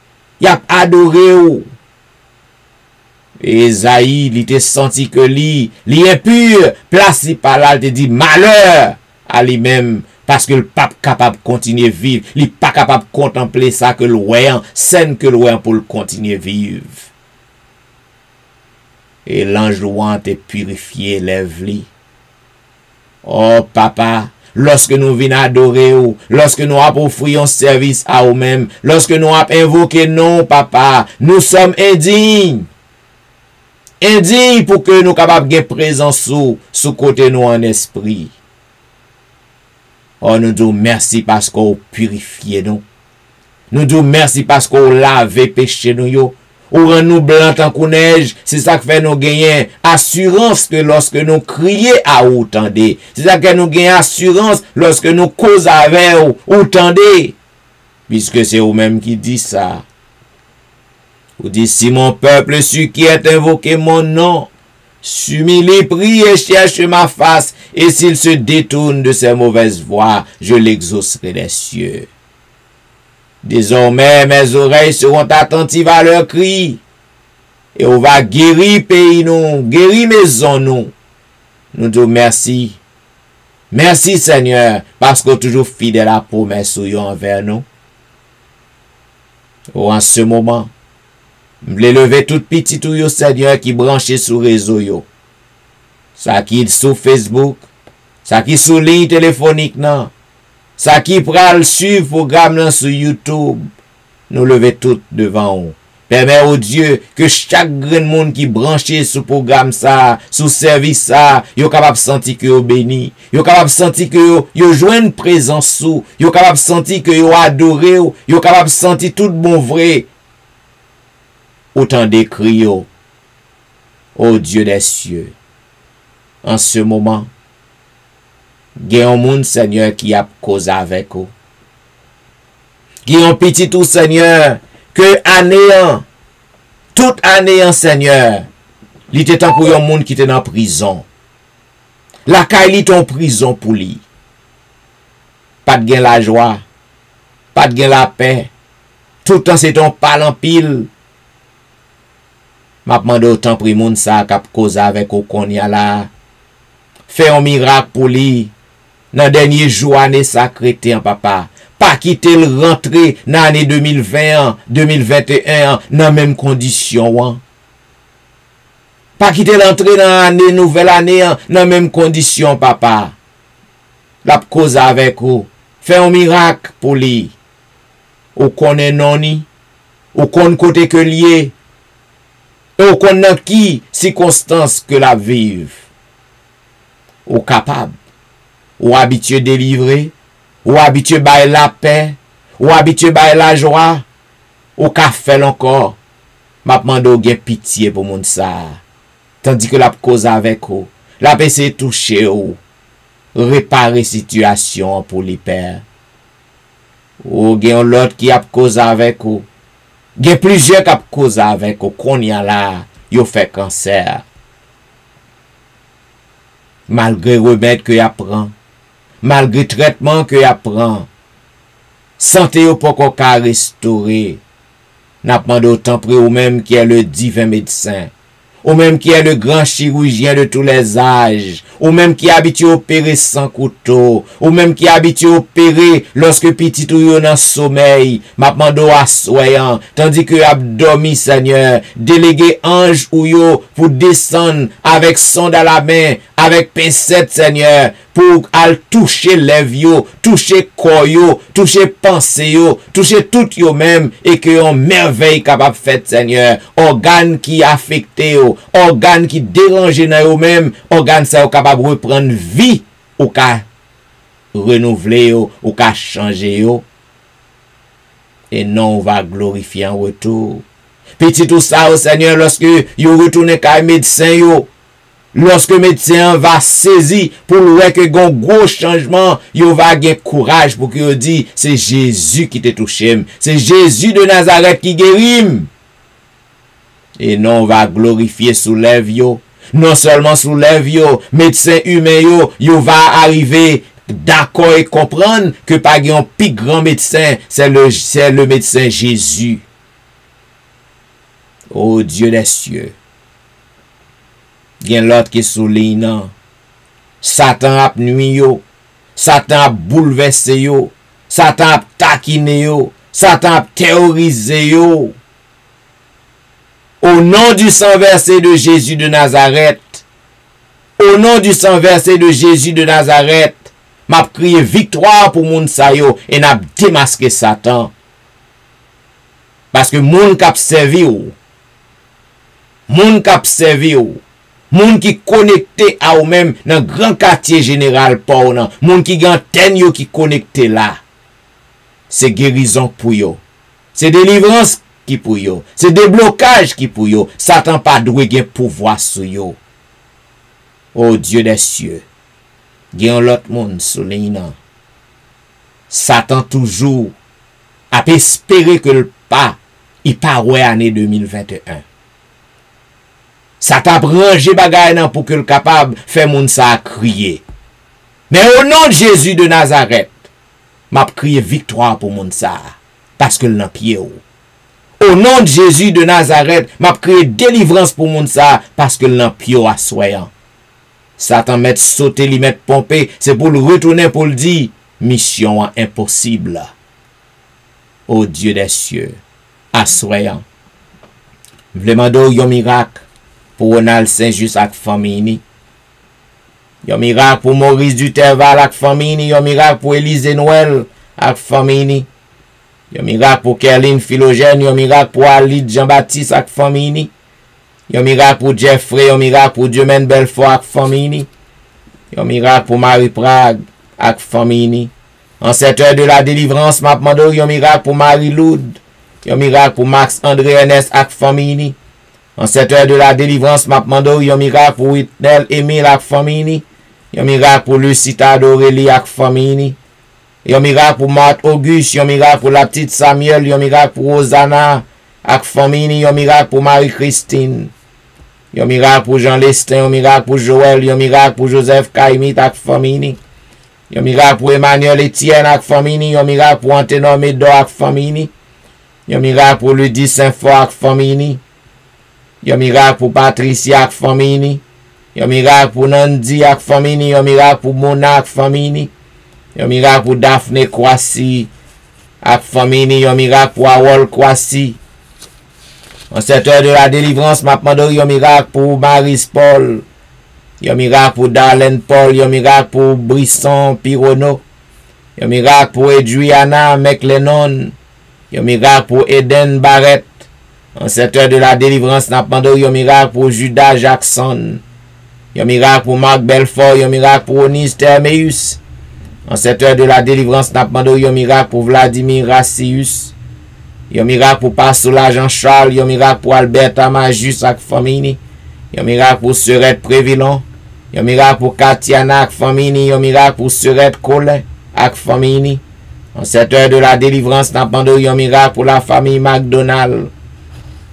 [SPEAKER 1] y a adoré ou. Esaïe, il te senti que li impur, placé par là, il te dit malheur à lui-même, parce que le pape capable de continuer à vivre, il n'est pas capable de contempler ça que le voyant, scène que le voyant pour le continuer à vivre. Et l'ange louant te purifié, lève-li. Oh papa, lorsque nous venons adorer ou, lorsque nous offrons service à nous-mêmes, lorsque nous invoqué non papa, nous sommes indignes. Indignes pour que nous capables de présence sous côté nous en esprit. Oh, nous disons merci parce qu'on purifie nous. Nous disons merci parce qu'on lave péché nous yo. Ou rend nous blanc tant qu'on neige. C'est ça qui fait nous gagner assurance que lorsque nous crions à ou tendez. C'est ça que nous gagnons assurance lorsque nous causons avec ou tendez. Puisque c'est vous-même qui dit ça. Vous dites, si mon peuple su qui est invoqué mon nom, s'humilie, prie et cherche ma face, et s'il se détourne de ses mauvaises voies, je l'exaucerai des cieux. Désormais, mes oreilles seront attentives à leurs cris, et on va guérir pays nous, guérir maison nous. Nous disons merci. Merci Seigneur, parce que toujours fidèle à la promesse envers nous. En ce moment, je vais lever tout petit tout yo Seigneur qui branché sur réseau yo. Ça qui sur Facebook, ça qui sur ligne téléphonique non. Ça qui pral suivre programme sur YouTube. Nous lever tout devant vous. Permet au Dieu que chaque grain de monde qui branché sous programme ça, sous service ça, yo capable sentir que yo béni, yo capable sentir que yo joine présence sous, yo capable sentir que yo adoré, yo capable sentir tout bon vrai. Autant d'écrit yo. Ô Dieu des cieux. En ce moment, il y a un monde, Seigneur, qui a causé avec vous. Il y a un petit tout, Seigneur, que anéant, toute anéant, Seigneur, il était temps pour un monde qui était dans prison. La caille est en prison pour lui. Pas de gain la joie, pas de gain la paix. Tout le temps, c'est ton pal en pile. M'a demandé autant pour monde ça qui a causé avec vous qu'on y a là. Fais un miracle pour lui. Dans le dernier jour, année sacrée, papa. Pas quitter le rentrer dans l'année 2020, 2021, dans la même condition. Pas quitter l'entrée dans l'année, nouvelle année, dans la même condition, papa. La cause avec vous. Fais un miracle pour lui. Ou qu'on est non-ni. Ou qu'on côté que lié. Ou qu'on a qui circonstance que la vive. Ou capable. Ou habitué délivrer. Ou habitué bailler la paix. Ou habitué bailler la joie. Ou qu'a fait encore. M'a demandé ou gen pitié pour moun ça. Tandis que la cause avec ou. La paix c'est toucher ou. Réparer situation pour les pères. Ou gen l'autre qui a cause avec ou. Gen plusieurs qui a cause avec ou. Qu'on y a là. Yo fait cancer. Malgré remède que y apprend. Malgré traitement que y apprend. Santé ou pas qu'on ka restaurer. N'a demandé autant près ou même qui est le divin médecin. Ou même qui est le grand chirurgien de tous les âges, ou même qui est habitué à opérer sans couteau, ou même qui est habitué à opérer lorsque petit ou yon en sommeil, m'a demandé à soyant, tandis que a dormi, Seigneur, délégué ange ou yo pour descendre avec sonde à la main, avec pincette, Seigneur, pour al toucher lèvres yo, toucher corps yo, toucher pensée yo, toucher tout yo même, et que yon merveille capable fait, Seigneur, organe qui affecté yo, organe qui dérange dans yo même, organe ça yo capable reprendre vie, ou ka renouveler yo, ou ka changer yo, et non on va glorifier en retour. Petit tout ça, au Seigneur, lorsque yo retourne kay médecin yo, lorsque le médecin va saisir pour voir que gon gros changement, il va avoir courage pour qu'il dit c'est Jésus qui te touche, c'est Jésus de Nazareth qui guérit. Et non, on va glorifier soulève yo. Non seulement soulève yo, médecin humain yo va arriver d'accord et comprendre que pas un plus grand médecin, c'est le médecin Jésus. Oh Dieu des cieux. Gen l'autre qui souligne, Satan a nuit yo, Satan a bouleversé yo, Satan a taquiné yo, Satan a terrorisé yo. Au nom du sang versé de Jésus de Nazareth, au nom du sang versé de Jésus de Nazareth, m'a crié victoire pour moun sa yo et n'a démasqué Satan. Parce que moun k'ap servi ou, moun k'ap servi ou, moun qui connecté à ou même dans grand quartier général pour nan, moun qui ganten yo qui connecté là. C'est guérison pour yo. C'est délivrance qui pour yo. C'est déblocage qui pour yo. Satan pas doué gen pouvoir sur yo. Oh Dieu des cieux. Gen l'autre monde souligne. Satan toujours a espéré que le pas il pas ouais année 2021. Satan branché bagay nan pour que le capable faire moun sa crier. Mais au nom de Jésus de Nazareth, m'a crié victoire pour moun sa parce que l'en pied ou. Au nom de Jésus de Nazareth, m'a crié délivrance pour moun sa parce que l'en pied ou assoyant. Satan met sauter, li met pomper, c'est pour le retourner pour le dire mission impossible. Ô Dieu des cieux, assoyant. Vleman do yon miracle pour Ronald Saint-Just ak famille. Yon miracle pour Maurice Duterval ak famille. Yon miracle pour Élise Noël ak famille. Yon miracle pour Kerline Philogène, yon miracle pour Alid Jean-Baptiste ak famille. Yon miracle pour Jeffrey, yon miracle pour Dieumen Belfort ak famille. Yon miracle pour Marie Prague ak famille. En cette heure de la délivrance, m'a demandé yon miracle pour Marie Loud. Yon miracle pour Max André Ernest ak famille. En cette heure de la délivrance, m'a demandé yon miracle pour Whitnell Emile ak famille. Yon miracle pour Lucita d'Aurélie ak famille. Yon miracle pour Marthe Auguste, yon miracle pour la petite Samuel, yon miracle pour Rosanna ak famille, yon miracle pour Marie-Christine. Yon miracle pour Jean Lestin, yon miracle pour Joël, yon miracle pour Joseph Kaimit ak famille. Yon miracle pour Emmanuel Etienne ak famille, yon miracle pour Antenor Médor ak famille. Yon miracle pour Ludie Saint-Fort ak famille. Yon miracle pour Patricia ak famille. Yon miracle pour Nandi ak famille, yon miracle pour Mona ak famille. Yon miracle pour Daphne Kwasi ak famille, yon miracle pour Awol Kwasi. En cette heure de la délivrance, m'a demandé yon miracle pour Maris Paul. Yon miracle pour Darlene Paul, yon miracle pour Brisson Pirono. Yon miracle pour Edriana McLennon. Yon miracle pour Eden Barrett. En cette heure de la délivrance, m'a demandé yon miracle pour Judas Jackson. Yon miracle pour Marc Belfort, yon miracle pour Onise Termeus. En cette heure de la délivrance, n'a demandé yon miracle pour Vladimir Rassius. Yon miracle pour Pastola Jean-Charles, yon miracle pour Alberta Majus ak famille. Yon miracle pour Serette Prévillon. Yon miracle pour Katiana ak famille, yon miracle pour Serette Colin ak famille. En cette heure de la délivrance, n'a demandé yon miracle pour la famille McDonald.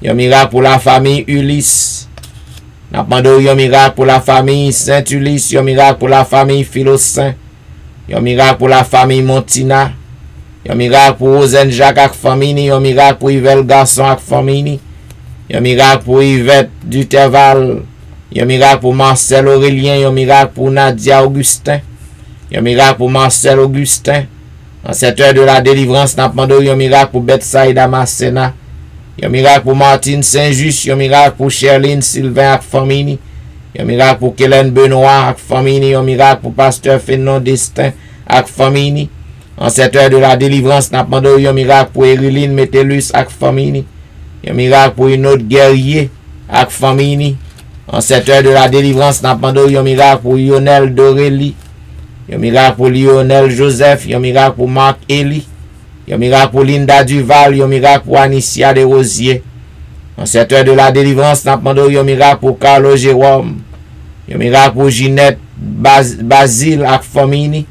[SPEAKER 1] Yon miracle pour la famille Ulysse. N'a demandé yon miracle pour la famille Saint-Ulysse, yon miracle pour la famille Philosaint. Yon miracle pour la famille Montina. Yon miracle pour Rosen Jacques ak famille. Yon miracle pour Yvel Garçon ak famille. Yon miracle pour Yvette Duterval. Yon miracle pour Marcel Aurélien. Yon miracle pour Nadia Augustin. Yon miracle pour Marcel Augustin. En cette heure de la délivrance, n'a demandé yon miracle pour Betsaïda Masséna. Yon miracle pour Martine Saint-Just. Yon miracle pour Sherline Sylvain ak famille. Yon miracle pour Kellen Benoît ak famille. Yon miracle pour Pasteur Fénon Destin ak famille. En cette heure de la délivrance, n'a demandé yon miracle pour Eriline Metellus ak famille. Yon miracle pour une autre guerrier ak famille. En cette heure de la délivrance, n'a demandé yon miracle pour Lionel Dorélie. Yon miracle pour Lionel Joseph. Yon miracle pour Marc Elie. Yon miracle pour Linda Duval. Yon miracle pour Anicia Desrosiers. En cette heure de la délivrance, n'a demandé yon miracle pour Carlo Jérôme. Yon miracle pour Ginette Basile ak famille.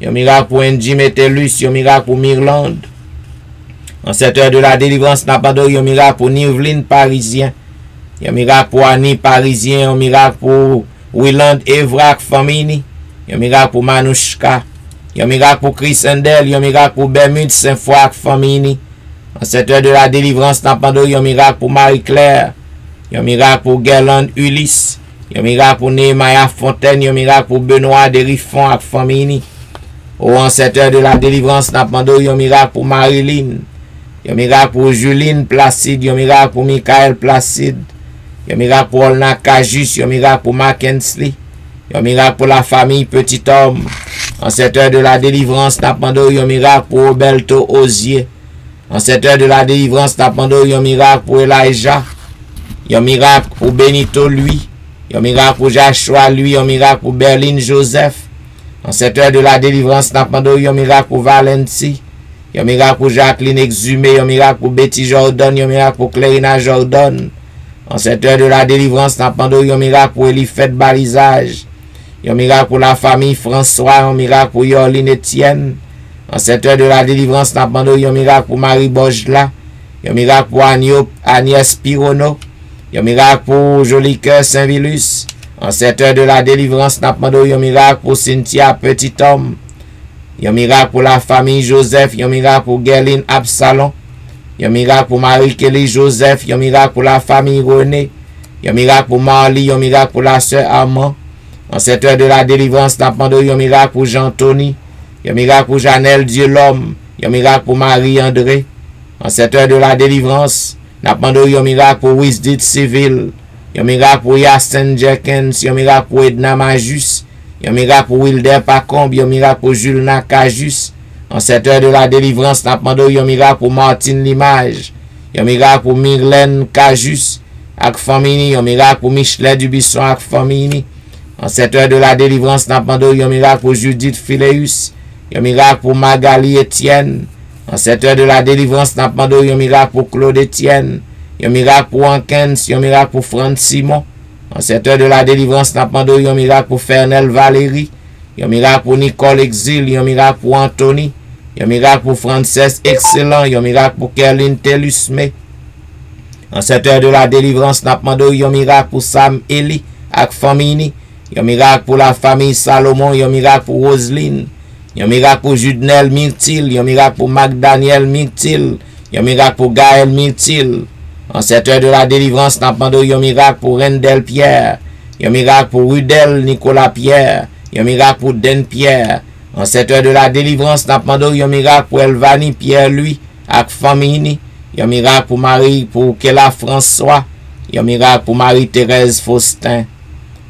[SPEAKER 1] Yon miracle pour Angie Metellus. Yon miracle pour Mirland. En cette heure de la délivrance, n'a demandé yon miracle pour Niveline Parisien. Yon miracle pour Annie Parisien. Yon miracle pour Willand Evra ak famille. Yon miracle pour Manouchka. Yon miracle pour Chris Endel. Yon miracle pour Bermude Saint-Foy ak famille. En cette heure de la délivrance, n'a demandé yon miracle pour Marie-Claire. Yon miracle pour Gerland Ulysse. Yon miracle pour Nehemiah Fontaine. Yon miracle pour Benoît Derifon ak famille. En cette heure de la délivrance, n'a demandé yon miracle pour Marilyn. Yon miracle pour Juline Placide. Yon miracle pour Michael Placide. Yon miracle pour Olna Kajus. Yon miracle pour Mackensley. Yon miracle pour la famille Petit Homme. En cette heure de la délivrance, n'a demandé yon miracle pour Roberto Ozier. En cette heure de la délivrance, n'a demandé yon miracle pour Elijah. Yon miracle pour Benito lui. Yon miracle pour Joshua lui. Yon miracle pour Berlin Joseph. En cette heure de la délivrance, n'a demandé yon miracle pour Valentie. Yon miracle pour Jacqueline Exhumé. Yon miracle pour Betty Jordan. Yon miracle pour Clarina Jordan. En cette heure de la délivrance, n'a demandé yon miracle pour Elifette Balisage. Yon miracle pour la famille François. Yon miracle pour Yorline Etienne. En cette heure de la délivrance, n'a demandé yon miracle pour Marie Bojla. Yon miracle pour Agnès Pirono. Yon miracle pour Joli Cœur Saint-Vilus. En cette heure de la délivrance, n'a demandé yon miracle pour Cynthia Petit Homme. Yon miracle pour la famille Joseph. Yon miracle pour Gerline Absalon. Yon miracle pour Marie-Kelly Joseph. Yon miracle pour la famille René. Yon miracle pour Marly. Yon miracle pour la sœur Armand. En cette heure de la délivrance, n'a demandé yon miracle pour Jean-Tony. Yon miracle pour Janelle Dieu l'homme. Yon miracle pour Marie-André. En cette heure de la délivrance, n'a demandé yon miracle pour Wisdit Civil. Yon miracle pour Yasten Jenkins. Yon miracle pour Edna Majus. Yon miracle pour Wilder Pacombe. Yon miracle pour Jules Nakajus. En cette heure de la délivrance, n'a demandé un miracle pour Martine Limage, un miracle pour Myrlène Cajus, avec famille, un miracle pour Michelet Dubisson, avec famille. En cette heure de la délivrance, n'a demandé un miracle pour Judith Phileus, un miracle pour Magali Etienne. En cette heure de la délivrance, n'a demandé un miracle pour Claude Etienne, un miracle pour Ankens, un miracle pour Franck Simon. En cette heure de la délivrance, n'a demandé un miracle pour Fernel Valérie, un miracle pour Nicole Exil, un miracle pour Anthony, un miracle pour Frances Excellent, un miracle pour Kerline Telusme. En cette heure de la délivrance, n'a demandé un miracle pour Sam Eli avec famille, un miracle pour la famille Salomon, un miracle pour Roselyne, un miracle pour Judnel Myrtil, un miracle pour McDaniel Myrtil, un miracle pour Gaël Myrtil. En cette heure de la délivrance, n'a demandé un miracle pour Rendel Pierre, un miracle pour Rudel Nicolas Pierre, un miracle pour Den Pierre. En cette heure de la délivrance, n'a demandé un miracle pour Elvani Pierre lui, avec famille, un miracle pour Marie, pour Kela François, un miracle pour Marie-Thérèse Faustin.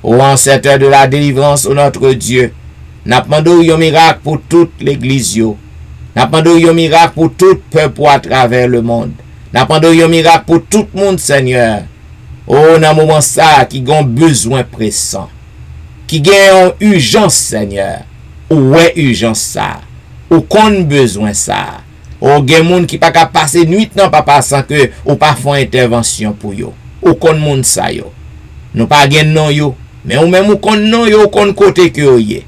[SPEAKER 1] En cette heure de la délivrance, ô notre Dieu, n'a demandé un miracle pour toute l'église, n'a demandé un miracle pour tout peuple à travers le monde. N'a demandé un miracle pour tout le monde, Seigneur. Oh, dans moment ça, qui ont besoin pressant, qui ont urgence, Seigneur. Ouais, urgence ça. Ou qu'on besoin ça. Ou gen moun qui pas capable passer nuit non papa sans que ou pas font intervention pour yo. Ou kon moun ça yo. Nous pas gen non yo, mais ou même ou kon non yo kon côté que yo yé.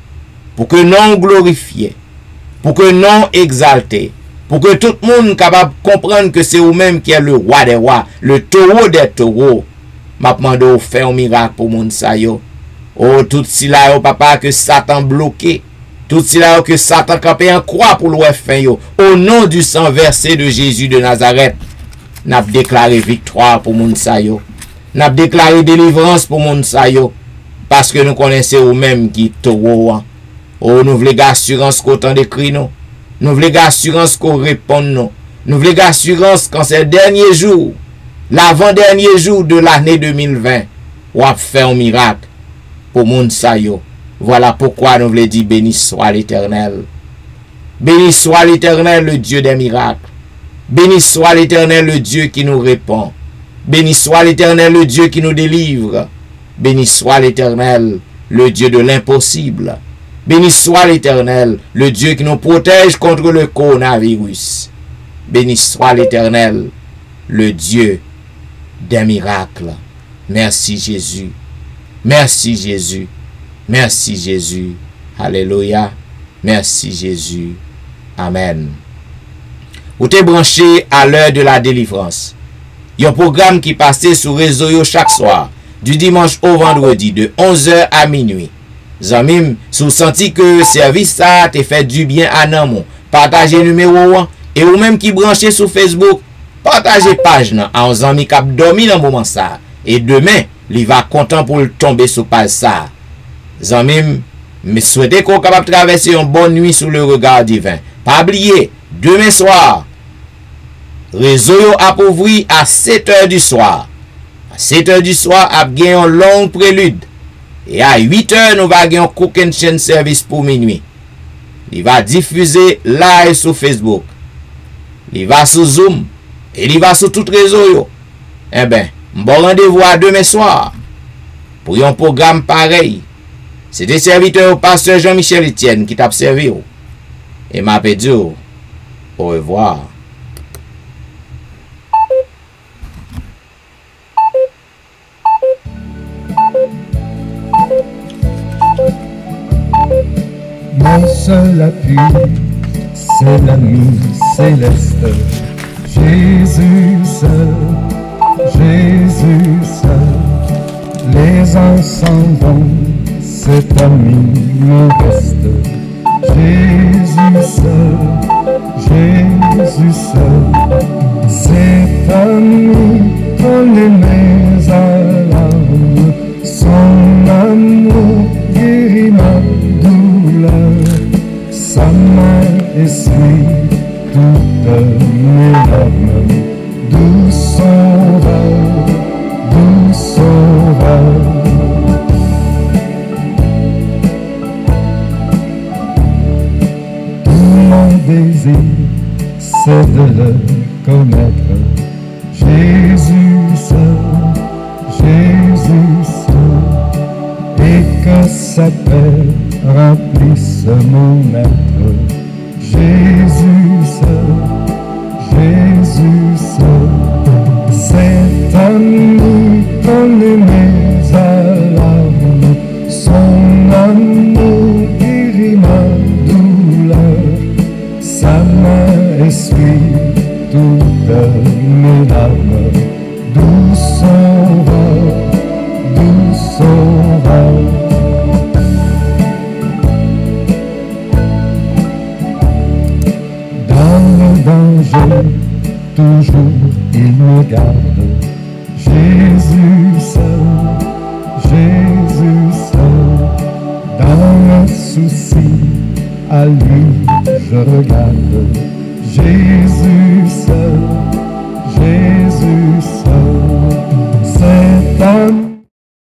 [SPEAKER 1] Pour que non glorifié, pour que non exalté, pour que tout le monde capable comprendre que c'est vous-même qui est le roi des rois, le taureau des taureaux. M'a demandé de faire un miracle pour moun sa yo. Oh, tout si là yo papa que Satan bloqué. Tout cela que Satan campé en croix pour le fin yo. Au nom du sang versé de Jésus de Nazareth, n'a déclaré victoire pour moun sa yo. N'a déclaré délivrance pour moun sa yo. Parce que nous connaissons nous-mêmes qui taureau. Oh, nous voulons assurance qu'autant d'écrit nous. Nous voulons assurance qu'on répond nous. Nous voulons assurance quand c'est le dernier jour, l'avant-dernier jour de l'année 2020, on a fait un miracle pour moun sa yo. Voilà pourquoi nous voulons dire béni soit l'Éternel. Béni soit l'Éternel, le Dieu des miracles. Béni soit l'Éternel, le Dieu qui nous répond. Béni soit l'Éternel, le Dieu qui nous délivre. Béni soit l'Éternel, le Dieu de l'impossible. Béni soit l'Éternel, le Dieu qui nous protège contre le coronavirus. Béni soit l'Éternel, le Dieu des miracles. Merci Jésus. Merci Jésus. Merci Jésus. Alléluia. Merci Jésus. Amen. Vous êtes branché à l'heure de la délivrance. Il y a un programme qui passait sur réseau yo chaque soir, du dimanche au vendredi, de 11h à minuit. Zamim, si vous sentez que le service ça te fait du bien à Namon, partagez le numéro 1 et vous même qui branchez sur Facebook, partagez page nan à un zami qui a dormi dans le moment ça. Et demain, il va content pour le tomber sur page ça. Zamim, me souhaitez qu'on capable traverser une bonne nuit sous le regard divin. Pas oublier, demain soir, réseau a ouvri à 7h du soir. À 7h du soir, a gagné un long prélude. Et à 8h, nous va gagner un cooking chain service pour minuit. Il va diffuser live sur Facebook. Il va sur Zoom. Et il va sur tout réseau. Eh bien, bon rendez-vous à demain soir. Pour un programme pareil. C'est des serviteurs au pasteur Jean-Michel Etienne qui t'a servi. Et m'a dit au revoir.
[SPEAKER 3] Mon seul appui, c'est l'ami céleste. Jésus seul, Jésus seul. Les uns s'en vont, cet ami me reste. Jésus seul, Jésus seul. Cet ami donne mes alarmes. Son amour guérit ma douleur. Sa main essuie toutes mes larmes. Doux sauveur, doux sauveur. Tout mon désir désir, c'est de le connaître. Jésus seul, Jésus seul, et que sa paix remplisse mon être. Jésus seul, Jésus seul, cet ami donné mes alarmes, son amour guérit ma douleur, sa main essuie toutes mes larmes, doux sauveur, doux sauveur. Dans le danger, toujours il me garde. Jésus seul, Jésus seul, dans le souci, à lui je regarde. Jésus seul, Jésus seul.